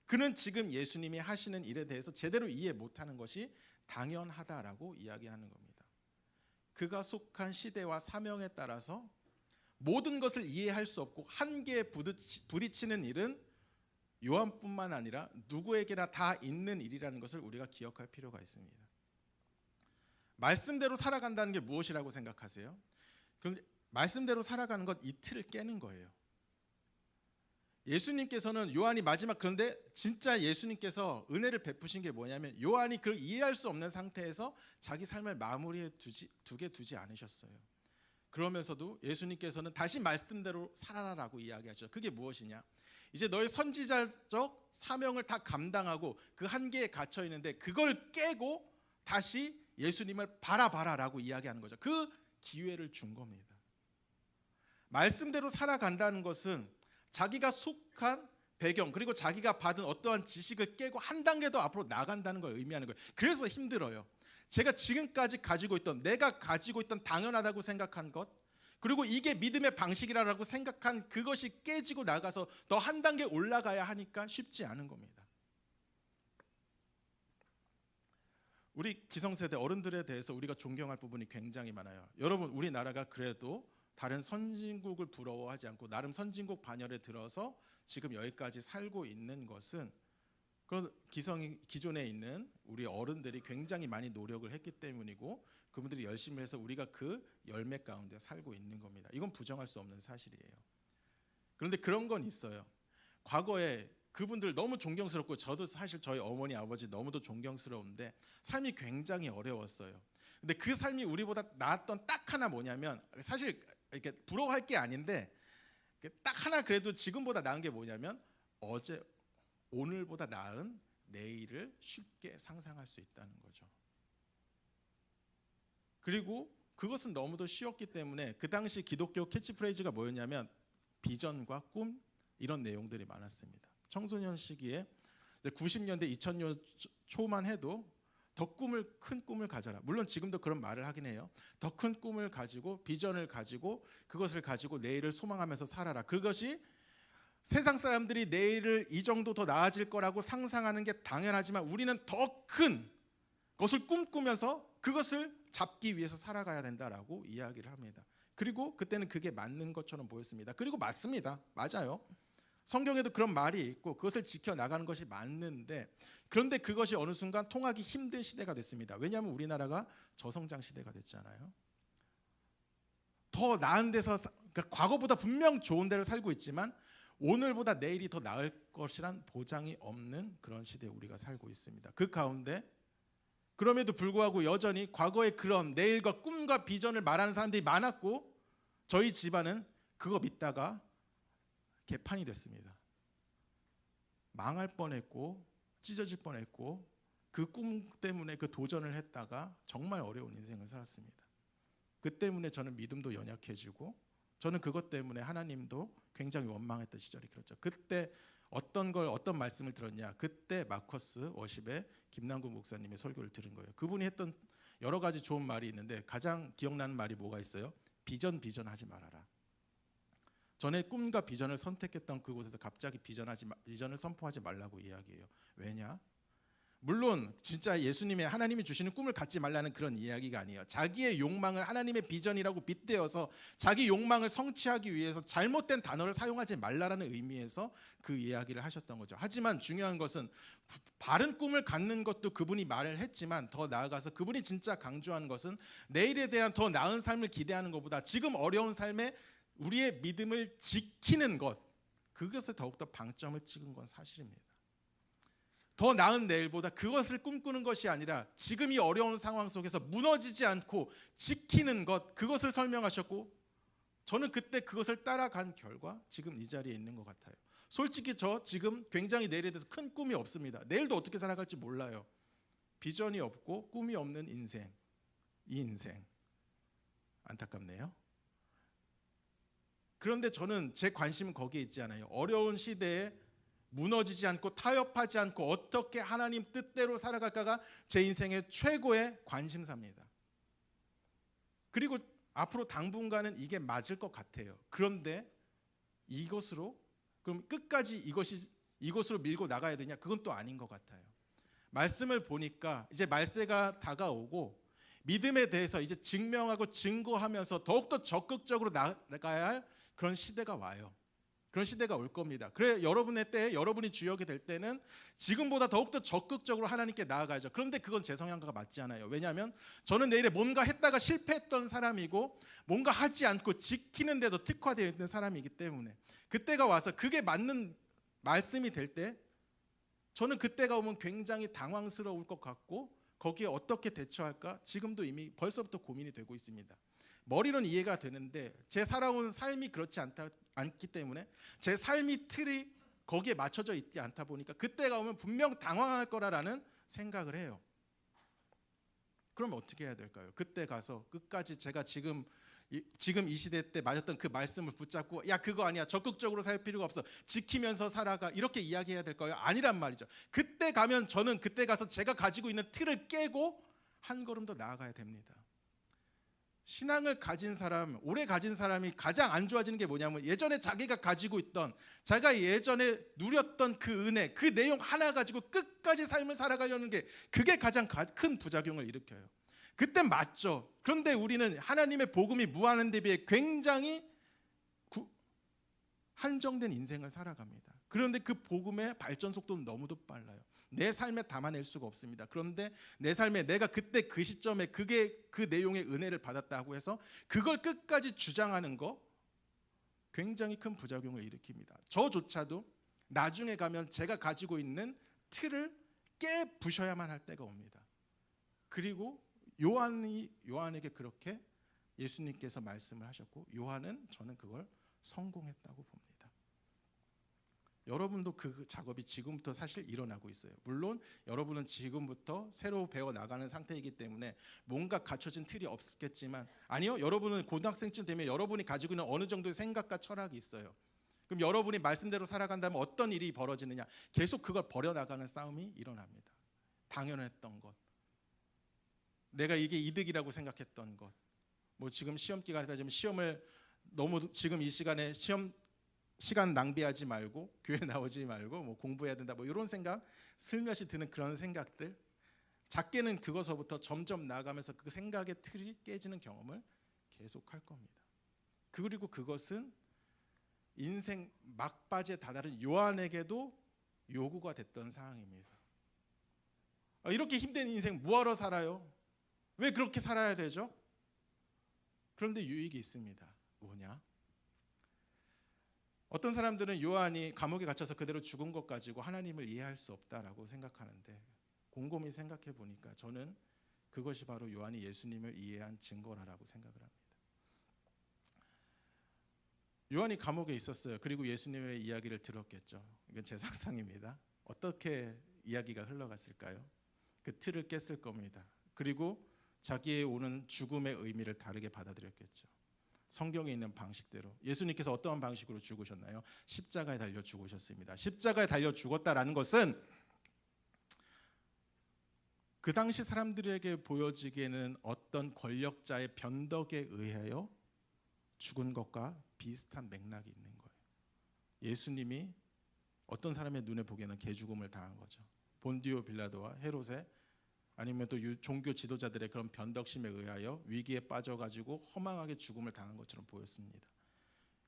그는 지금 예수님이 하시는 일에 대해서 제대로 이해 못하는 것이 당연하다라고 이야기하는 겁니다. 그가 속한 시대와 사명에 따라서 모든 것을 이해할 수 없고 한계에 부딪히는 일은 요한뿐만 아니라 누구에게나 다 있는 일이라는 것을 우리가 기억할 필요가 있습니다. 말씀대로 살아간다는 게 무엇이라고 생각하세요? 그럼 말씀대로 살아가는 것, 이 틀을 깨는 거예요. 예수님께서는 요한이 마지막, 그런데 진짜 예수님께서 은혜를 베푸신 게 뭐냐면 요한이 그걸 이해할 수 없는 상태에서 자기 삶을 마무리해 두지 않으셨어요. 그러면서도 예수님께서는 다시 말씀대로 살아라라고 이야기하죠. 그게 무엇이냐? 이제 너의 선지자적 사명을 다 감당하고 그 한계에 갇혀 있는데 그걸 깨고 다시 예수님을 바라봐라라고 이야기하는 거죠. 그 기회를 준 겁니다. 말씀대로 살아간다는 것은 자기가 속한 배경 그리고 자기가 받은 어떠한 지식을 깨고 한 단계 더 앞으로 나간다는 걸 의미하는 거예요. 그래서 힘들어요. 제가 지금까지 가지고 있던, 내가 가지고 있던 당연하다고 생각한 것, 그리고 이게 믿음의 방식이라고 생각한 그것이 깨지고 나가서 더 한 단계 올라가야 하니까 쉽지 않은 겁니다. 우리 기성세대 어른들에 대해서 우리가 존경할 부분이 굉장히 많아요. 여러분, 우리나라가 그래도 다른 선진국을 부러워하지 않고 나름 선진국 반열에 들어서 지금 여기까지 살고 있는 것은 그런 기존에 있는 우리 어른들이 굉장히 많이 노력을 했기 때문이고 그분들이 열심히 해서 우리가 그 열매 가운데 살고 있는 겁니다. 이건 부정할 수 없는 사실이에요. 그런데 그런 건 있어요. 과거에 그분들 너무 존경스럽고 저도 사실 저희 어머니 아버지 너무도 존경스러운데 삶이 굉장히 어려웠어요. 근데 그 삶이 우리보다 나았던 딱 하나 뭐냐면 사실 이렇게 부러워할 게 아닌데 딱 하나 그래도 지금보다 나은 게 뭐냐면 오늘보다 나은 내일을 쉽게 상상할 수 있다는 거죠. 그리고 그것은 너무도 쉬웠기 때문에 그 당시 기독교 캐치프레이즈가 뭐였냐면 비전과 꿈 이런 내용들이 많았습니다. 청소년 시기에 90년대 2000년 초만 해도 큰 꿈을 가져라. 물론 지금도 그런 말을 하긴 해요. 더 큰 꿈을 가지고 비전을 가지고 그것을 가지고 내일을 소망하면서 살아라. 그것이 세상 사람들이 내일을 이 정도 더 나아질 거라고 상상하는 게 당연하지만 우리는 더 큰 것을 꿈꾸면서 그것을 잡기 위해서 살아가야 된다라고 이야기를 합니다. 그리고 그때는 그게 맞는 것처럼 보였습니다. 그리고 맞습니다. 맞아요. 성경에도 그런 말이 있고 그것을 지켜나가는 것이 맞는데 그런데 그것이 어느 순간 통하기 힘든 시대가 됐습니다. 왜냐하면 우리나라가 저성장 시대가 됐잖아요. 더 나은 데서 그러니까 과거보다 분명 좋은 데를 살고 있지만 오늘보다 내일이 더 나을 것이란 보장이 없는 그런 시대에 우리가 살고 있습니다. 그 가운데 그럼에도 불구하고 여전히 과거의 그런 내일과 꿈과 비전을 말하는 사람들이 많았고 저희 집안은 그거 믿다가 개판이 됐습니다. 망할 뻔했고 찢어질 뻔했고 그 꿈 때문에 그 도전을 했다가 정말 어려운 인생을 살았습니다. 그 때문에 저는 믿음도 연약해지고 저는 그것 때문에 하나님도 굉장히 원망했던 시절이 그렇죠. 그때 어떤 말씀을 들었냐? 그때 마커스 워십의 김남구 목사님의 설교를 들은 거예요. 그분이 했던 여러 가지 좋은 말이 있는데 가장 기억나는 말이 뭐가 있어요? 비전하지 말아라. 전에 꿈과 비전을 선택했던 그곳에서 갑자기 비전을 선포하지 말라고 이야기해요. 왜냐? 물론 진짜 예수님의 하나님이 주시는 꿈을 갖지 말라는 그런 이야기가 아니에요. 자기의 욕망을 하나님의 비전이라고 빗대어서 자기 욕망을 성취하기 위해서 잘못된 단어를 사용하지 말라라는 의미에서 그 이야기를 하셨던 거죠. 하지만 중요한 것은 바른 꿈을 갖는 것도 그분이 말을 했지만 더 나아가서 그분이 진짜 강조한 것은 내일에 대한 더 나은 삶을 기대하는 것보다 지금 어려운 삶에 우리의 믿음을 지키는 것 그것에 더욱더 방점을 찍은 건 사실입니다. 더 나은 내일보다 그것을 꿈꾸는 것이 아니라 지금 이 어려운 상황 속에서 무너지지 않고 지키는 것 그것을 설명하셨고 저는 그때 그것을 따라간 결과 지금 이 자리에 있는 것 같아요. 솔직히 저 지금 굉장히 내일에 대해서 큰 꿈이 없습니다. 내일도 어떻게 살아갈지 몰라요. 비전이 없고 꿈이 없는 인생 이 인생 안타깝네요. 그런데 저는 제 관심은 거기에 있지 않아요. 어려운 시대에 무너지지 않고 타협하지 않고 어떻게 하나님 뜻대로 살아갈까가 제 인생의 최고의 관심사입니다. 그리고 앞으로 당분간은 이게 맞을 것 같아요. 그런데 이것으로 그럼 끝까지 이것으로 밀고 나가야 되냐? 그건 또 아닌 것 같아요. 말씀을 보니까 이제 말세가 다가오고 믿음에 대해서 이제 증명하고 증거하면서 더욱더 적극적으로 나가야 할 그런 시대가 와요. 그런 시대가 올 겁니다. 그래 여러분의 때에 여러분이 주역이 될 때는 지금보다 더욱더 적극적으로 하나님께 나아가죠. 그런데 그건 제 성향과 맞지 않아요. 왜냐하면 저는 내일에 뭔가 했다가 실패했던 사람이고 뭔가 하지 않고 지키는 데도 특화되어 있는 사람이기 때문에 그때가 와서 그게 맞는 말씀이 될 때 저는 그때가 오면 굉장히 당황스러울 것 같고 거기에 어떻게 대처할까 지금도 이미 벌써부터 고민이 되고 있습니다. 머리로는 이해가 되는데 제 살아온 삶이 그렇지 않기 때문에 제 삶이 틀이 거기에 맞춰져 있지 않다 보니까 그때가 오면 분명 당황할 거라는 생각을 해요. 그럼 어떻게 해야 될까요? 그때 가서 끝까지 제가 지금 이 시대 때 맞았던 그 말씀을 붙잡고 야 그거 아니야 적극적으로 살 필요가 없어 지키면서 살아가 이렇게 이야기해야 될까요? 아니란 말이죠. 그때 가면 저는 그때 가서 제가 가지고 있는 틀을 깨고 한 걸음 더 나아가야 됩니다. 신앙을 가진 사람, 오래 가진 사람이 가장 안 좋아지는 게 뭐냐면 예전에 자기가 가지고 있던 자기가 예전에 누렸던 그 은혜, 그 내용 하나 가지고 끝까지 삶을 살아가려는 게 그게 가장 큰 부작용을 일으켜요. 그때 맞죠. 그런데 우리는 하나님의 복음이 무한한 데 비해 굉장히 한정된 인생을 살아갑니다. 그런데 그 복음의 발전 속도는 너무도 빨라요. 내 삶에 담아낼 수가 없습니다. 그런데 내 삶에 내가 그때 그 시점에 그게 그 내용의 은혜를 받았다고 해서 그걸 끝까지 주장하는 거 굉장히 큰 부작용을 일으킵니다. 저조차도 나중에 가면 제가 가지고 있는 틀을 깨부셔야만 할 때가 옵니다. 그리고 요한에게 그렇게 예수님께서 말씀을 하셨고 요한은 저는 그걸 성공했다고 봅니다. 여러분도 그 작업이 지금부터 사실 일어나고 있어요. 물론 여러분은 지금부터 새로 배워 나가는 상태이기 때문에 뭔가 갖춰진 틀이 없겠지만 아니요, 여러분은 고등학생쯤 되면 여러분이 가지고 있는 어느 정도의 생각과 철학이 있어요. 그럼 여러분이 말씀대로 살아간다면 어떤 일이 벌어지느냐? 계속 그걸 버려나가는 싸움이 일어납니다. 당연했던 것, 내가 이게 이득이라고 생각했던 것, 뭐 지금 시험 기간이다 지금 시험을 너무 지금 이 시간에 시간 낭비하지 말고 교회 나오지 말고 뭐 공부해야 된다 뭐 이런 생각 슬며시 드는 그런 생각들, 작게는 그것서부터 점점 나아가면서 그 생각의 틀이 깨지는 경험을 계속할 겁니다. 그리고 그것은 인생 막바지에 다다른 요한에게도 요구가 됐던 상황입니다. 이렇게 힘든 인생 뭐하러 살아요? 왜 그렇게 살아야 되죠? 그런데 유익이 있습니다. 뭐냐? 어떤 사람들은 요한이 감옥에 갇혀서 그대로 죽은 것 가지고 하나님을 이해할 수 없다라고 생각하는데 곰곰이 생각해 보니까 저는 그것이 바로 요한이 예수님을 이해한 증거라고 생각을 합니다. 요한이 감옥에 있었어요. 그리고 예수님의 이야기를 들었겠죠. 이건 제 상상입니다. 어떻게 이야기가 흘러갔을까요? 그 틀을 깼을 겁니다. 그리고 자기의 오는 죽음의 의미를 다르게 받아들였겠죠. 성경에 있는 방식대로. 예수님께서 어떠한 방식으로 죽으셨나요? 십자가에 달려 죽으셨습니다. 십자가에 달려 죽었다라는 것은 그 당시 사람들에게 보여지기에는 어떤 권력자의 변덕에 의하여 죽은 것과 비슷한 맥락이 있는 거예요. 예수님이 어떤 사람의 눈에 보기에는 개죽음을 당한 거죠. 본디오 빌라도와 헤롯의 아니면 또 종교 지도자들의 그런 변덕심에 의하여 위기에 빠져가지고 허망하게 죽음을 당한 것처럼 보였습니다.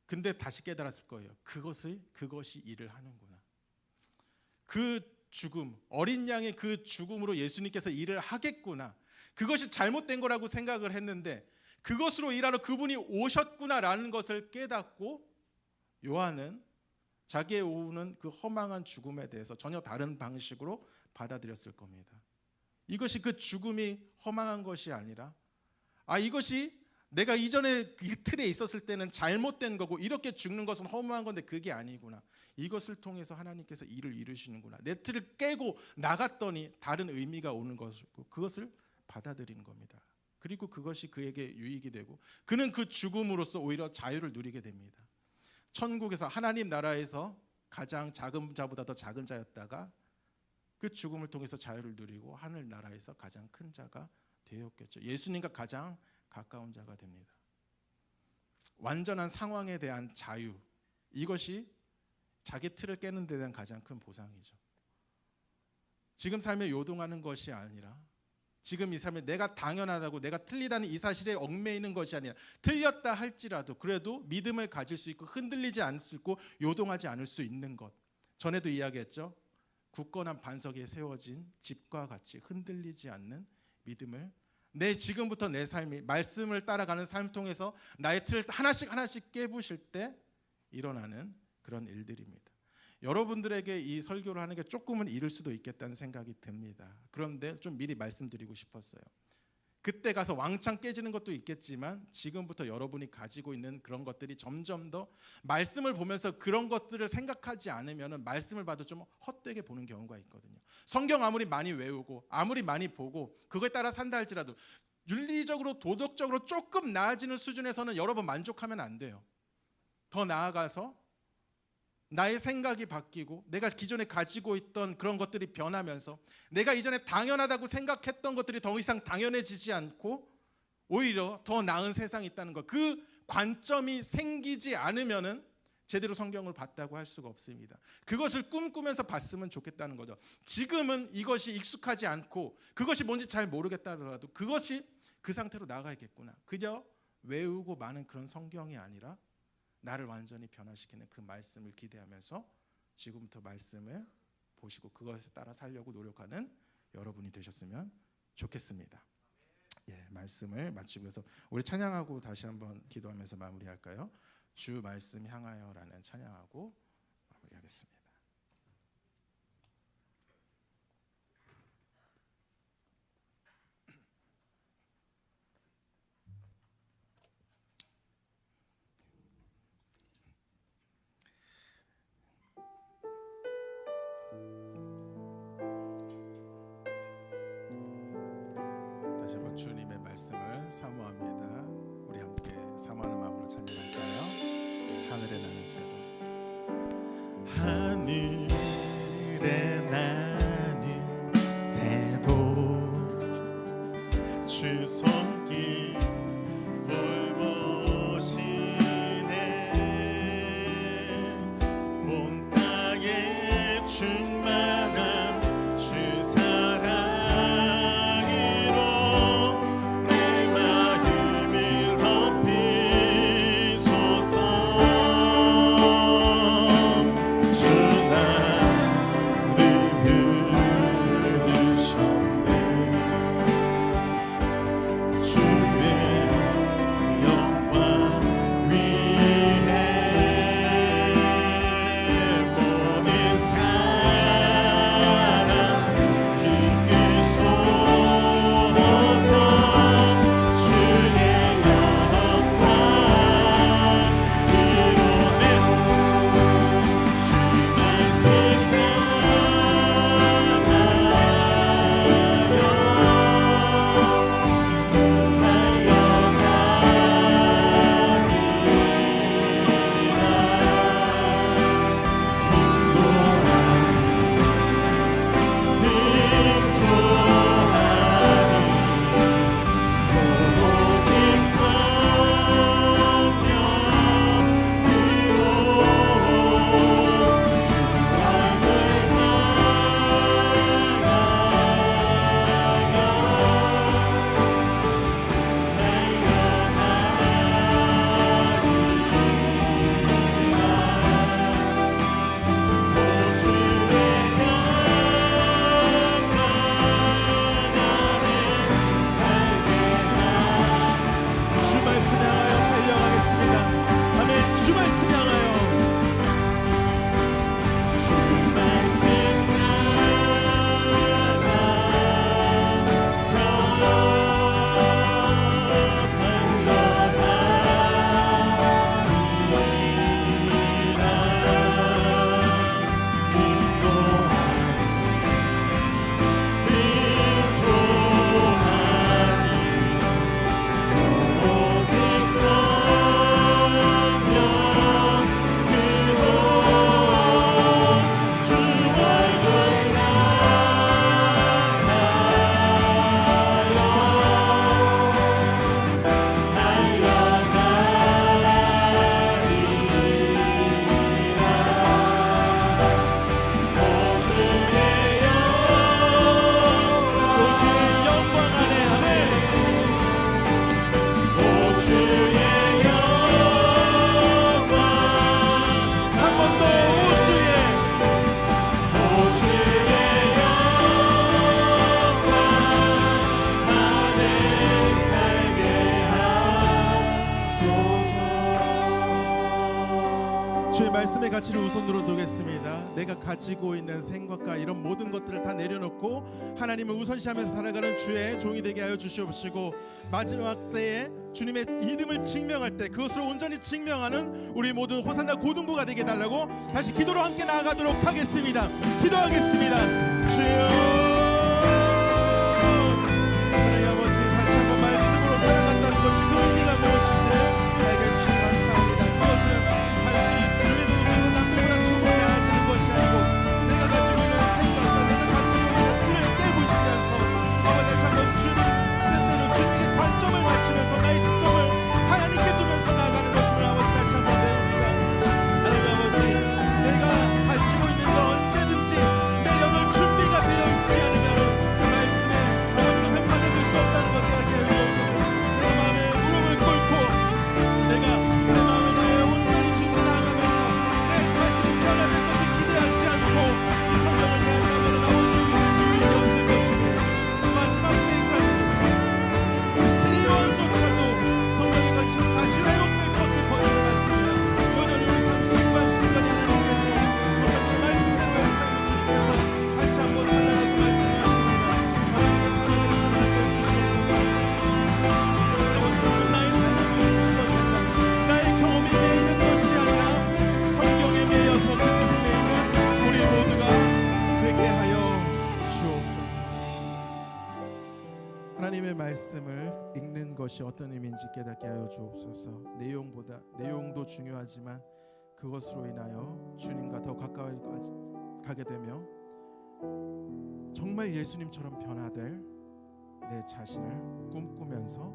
근데 다시 깨달았을 거예요. 그것이 일을 하는구나. 그 죽음, 어린 양의 그 죽음으로 예수님께서 일을 하겠구나. 그것이 잘못된 거라고 생각을 했는데 그것으로 일하러 그분이 오셨구나라는 것을 깨닫고 요한은 자기의 오는 그 허망한 죽음에 대해서 전혀 다른 방식으로 받아들였을 겁니다. 이것이 그 죽음이 허망한 것이 아니라 이것이 내가 이전에 그 틀에 있었을 때는 잘못된 거고 이렇게 죽는 것은 허무한 건데 그게 아니구나. 이것을 통해서 하나님께서 일을 이루시는구나. 내 틀을 깨고 나갔더니 다른 의미가 오는 것이고 그것을 받아들인 겁니다. 그리고 그것이 그에게 유익이 되고 그는 그 죽음으로써 오히려 자유를 누리게 됩니다. 천국에서 하나님 나라에서 가장 작은 자보다 더 작은 자였다가 그 죽음을 통해서 자유를 누리고 하늘 나라에서 가장 큰 자가 되었겠죠. 예수님과 가장 가까운 자가 됩니다. 완전한 상황에 대한 자유, 이것이 자기 틀을 깨는 데 대한 가장 큰 보상이죠. 지금 삶에 요동하는 것이 아니라 지금 이 삶에 내가 당연하다고 내가 틀리다는 이 사실에 얽매이는 것이 아니라 틀렸다 할지라도 그래도 믿음을 가질 수 있고 흔들리지 않을 수 있고 요동하지 않을 수 있는 것. 전에도 이야기했죠. 굳건한 반석에 세워진 집과 같이 흔들리지 않는 믿음을 지금부터 내 삶이 말씀을 따라가는 삶을 통해서 나의 틀을 하나씩 깨부실 때 일어나는 그런 일들입니다. 여러분들에게 이 설교를 하는 게 조금은 이를 수도 있겠다는 생각이 듭니다. 그런데 좀 미리 말씀드리고 싶었어요. 그때 가서 왕창 깨지는 것도 있겠지만 지금부터 여러분이 가지고 있는 그런 것들이 점점 더 말씀을 보면서 그런 것들을 생각하지 않으면 말씀을 봐도 좀 헛되게 보는 경우가 있거든요. 성경 아무리 많이 외우고 아무리 많이 보고 그거에 따라 산다 할지라도 윤리적으로 도덕적으로 조금 나아지는 수준에서는 여러분 만족하면 안 돼요. 더 나아가서 나의 생각이 바뀌고 내가 기존에 가지고 있던 그런 것들이 변하면서 내가 이전에 당연하다고 생각했던 것들이 더 이상 당연해지지 않고 오히려 더 나은 세상이 있다는 것, 그 관점이 생기지 않으면은 제대로 성경을 봤다고 할 수가 없습니다. 그것을 꿈꾸면서 봤으면 좋겠다는 거죠. 지금은 이것이 익숙하지 않고 그것이 뭔지 잘 모르겠다 하더라도 그것이 그 상태로 나가야겠구나. 그저 외우고 많은 그런 성경이 아니라 나를 완전히 변화시키는 그 말씀을 기대하면서 지금부터 말씀을 보시고 그것에 따라 살려고 노력하는 여러분이 되셨으면 좋겠습니다. 예, 말씀을 마치고 해서 우리 찬양하고 다시 한번 기도하면서 마무리할까요? 주 말씀 향하여라는 찬양하고 마무리하겠습니다. 다시 한번 주님의 말씀을 사모합니다. 우리 함께 사모하는 마음으로 찬양할까요? 하늘에 나는 새도, 하늘에 나는 새도 주 손길 돌보시네. 온 땅에 충만한 주 사랑으로 내 마음을 덮이소서. 주 나를 부르셨네. 주의 영광 위에 모든 사랑 이끄소서. 주의 영광 이루네. 주 말씀 주 말씀 향하여 달려가겠습니다. 아멘. 주 말씀 향하여, 주 말씀 주의 말씀의 가치를 우선으로 두겠습니다. 내가 가지고 있는 생각과 이런 모든 것들을 다 내려놓고 하나님을 우선시하면서 살아가는 주의 종이 되게 하여 주시옵시고, 마지막 때에 주님의 이름을 증명할 때 그것을 온전히 증명하는 우리 모든 호산나 고등부가 되게 달라고 다시 기도로 함께 나아가도록 하겠습니다. 기도하겠습니다. 주여, 하나님 아버지, 다시 한번 말씀으로 살아간다는 것이 그 의미가 무엇인지를 알게 해주시니 감사합니다. 그것은 단순히 눈에도 눈으로 남들보다 좋은 게 아지는 것이 아니고 내가 가지고 있는 생각과 내가 가지고 있는 틀을 깨부시면서 아버지, 다시 한번 주님 뜻대로 주님의 관점을 맞추면서 나의 시점을 하나님께 두면서 나아가는 것임을 아버지 다시 한번 배웁니다. 하나님 아버지, 내가 가지고 있는 거 언제든지 내려놓을 준비가 되어 있지 것이 어떤 의미인지 깨닫게 하여 주옵소서. 내용도 중요하지만 그것으로 인하여 주님과 더 가까이 가게 되며 정말 예수님처럼 변화될 내 자신을 꿈꾸면서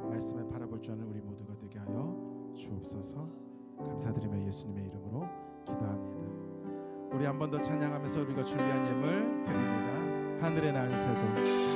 말씀을 바라볼 줄 아는 우리 모두가 되게 하여 주옵소서. 감사드리며 예수님의 이름으로 기도합니다. 우리 한 번 더 찬양하면서 우리가 준비한 예물 드립니다. 하늘의 날새도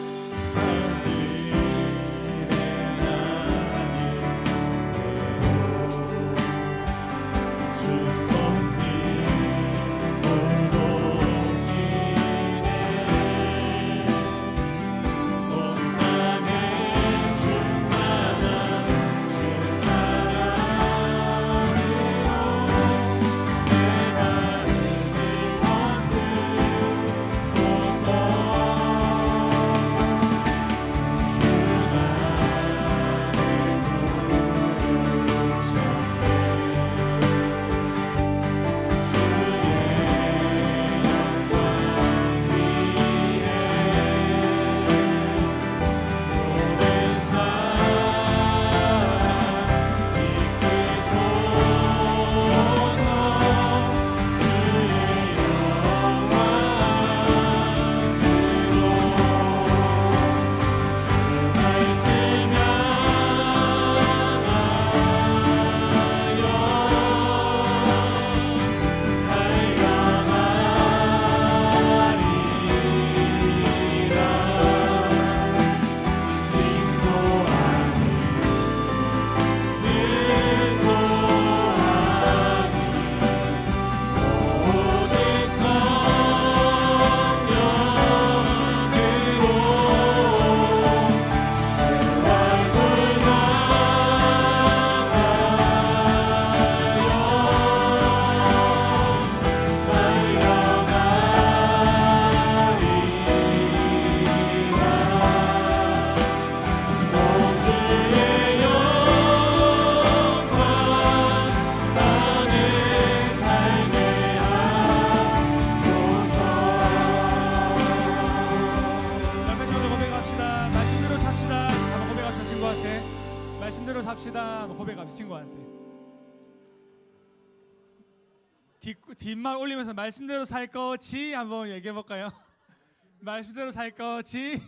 말씀대로 삽시다. 고백합시다. 친구한테 뒷말 올리면서 말씀대로 살 거지 한번 얘기해 볼까요? 말씀대로 살 거지.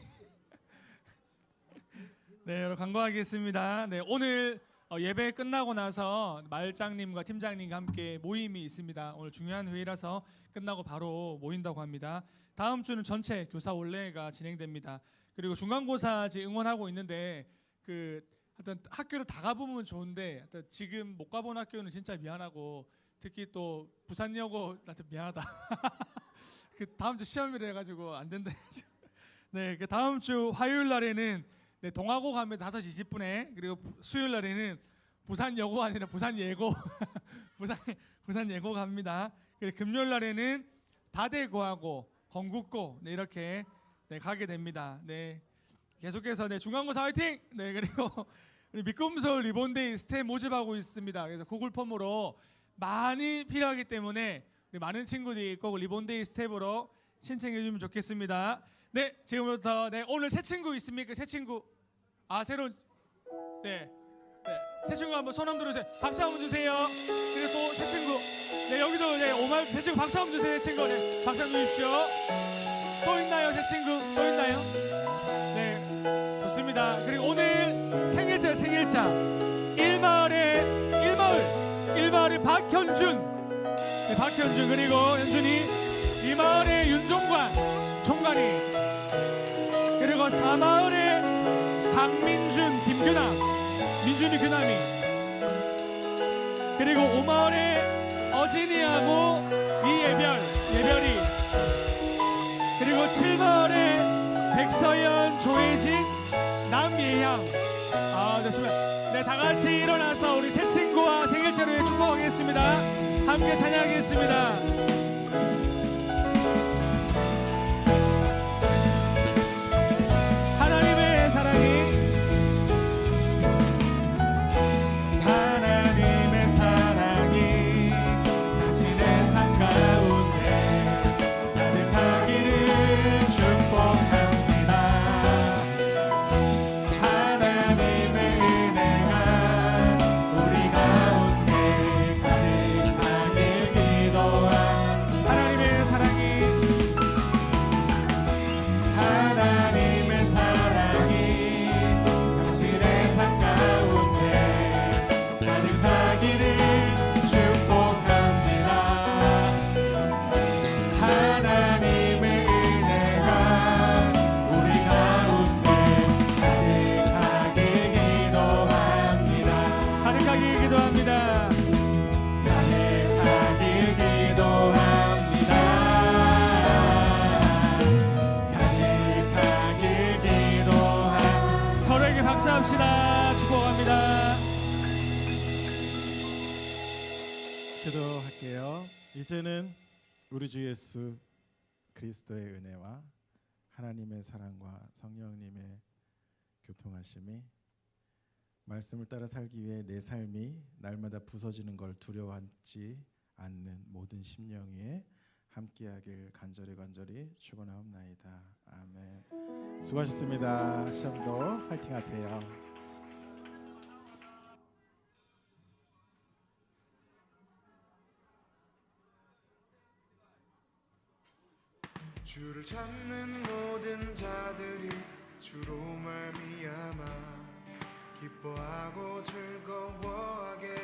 네, 여러분 간구하겠습니다. 네, 오늘 예배 끝나고 나서 마을장님과 팀장님과 함께 모임이 있습니다. 오늘 중요한 회의라서 끝나고 바로 모인다고 합니다. 다음 주는 전체 교사 원래가 진행됩니다. 그리고 중간고사 지금 응원하고 있는데 하여튼 학교를 다 가보면 좋은데 하여튼 지금 못 가본 학교는 진짜 미안하고 특히 또 부산여고 나 좀 미안하다. 다음 주 시험이라 해가지고 안 된다. 네, 다음 주 화요일 날에는 네, 동아고 가면 5시 20분에 그리고 수요일 날에는 부산여고 아니라 부산예고 부산예고 갑니다. 그리고 금요일 날에는 다대고하고 건국고 네, 이렇게 네, 가게 됩니다. 네, 계속해서 네, 중간고사 화이팅! 네, 그리고 우리 믿음서울 리본데이 스텝 모집하고 있습니다. 그래서 구글 폼으로 많이 필요하기 때문에 많은 친구들이 꼭 리본데이 스텝으로 신청해 주면 좋겠습니다. 네, 지금부터 네, 오늘 새 친구 있습니까? 새 친구 새로운 네, 새 친구 한번 손 한번 들어주세요. 박수 한번 주세요. 그리고 또 새 친구 네, 여기도 네, 오말 새 친구 박수 한번 주세요. 새 친구 네, 박수 한번 주십시오. 또 있나요? 새 친구 또 있나요? 네, 좋습니다. 그리고 오늘 생일자 1마을의 박현준 네, 박현준 그리고 현준이 2마을의 윤종관 종관이 그리고 4마을의 강민준 김규남 민준이 규남이 그리고 5마을의 어진이하고 예별이 그리고 7마을의 백서연 조혜진 남예향 좋습니다. 네, 다 같이 일어나서 우리 새 친구와 생일자를 축복하겠습니다. 함께 찬양하겠습니다. 하나님의 사랑이 다시 내 삶 가운데 가득하기를 축복합니다. 하나님의 축복합니다. 가득하길 기도합니다. 가득하길 기도합니다. 서로에게 박수합시다. 축복합니다. 기도할게요. 이제는 우리 주 예수 그리스도의 은혜와 하나님의 사랑과 성령님의 교통하심이 말씀을 따라 살기 위해 내 삶이 날마다 부서지는 걸 두려워하지 않는 모든 심령 위에 함께하길 간절히 축원하옵나이다. 아멘. 수고하셨습니다. 시험도 화이팅하세요. 주를 찾는 모든 자들이 주로 말미암아 기뻐하고 즐거워하게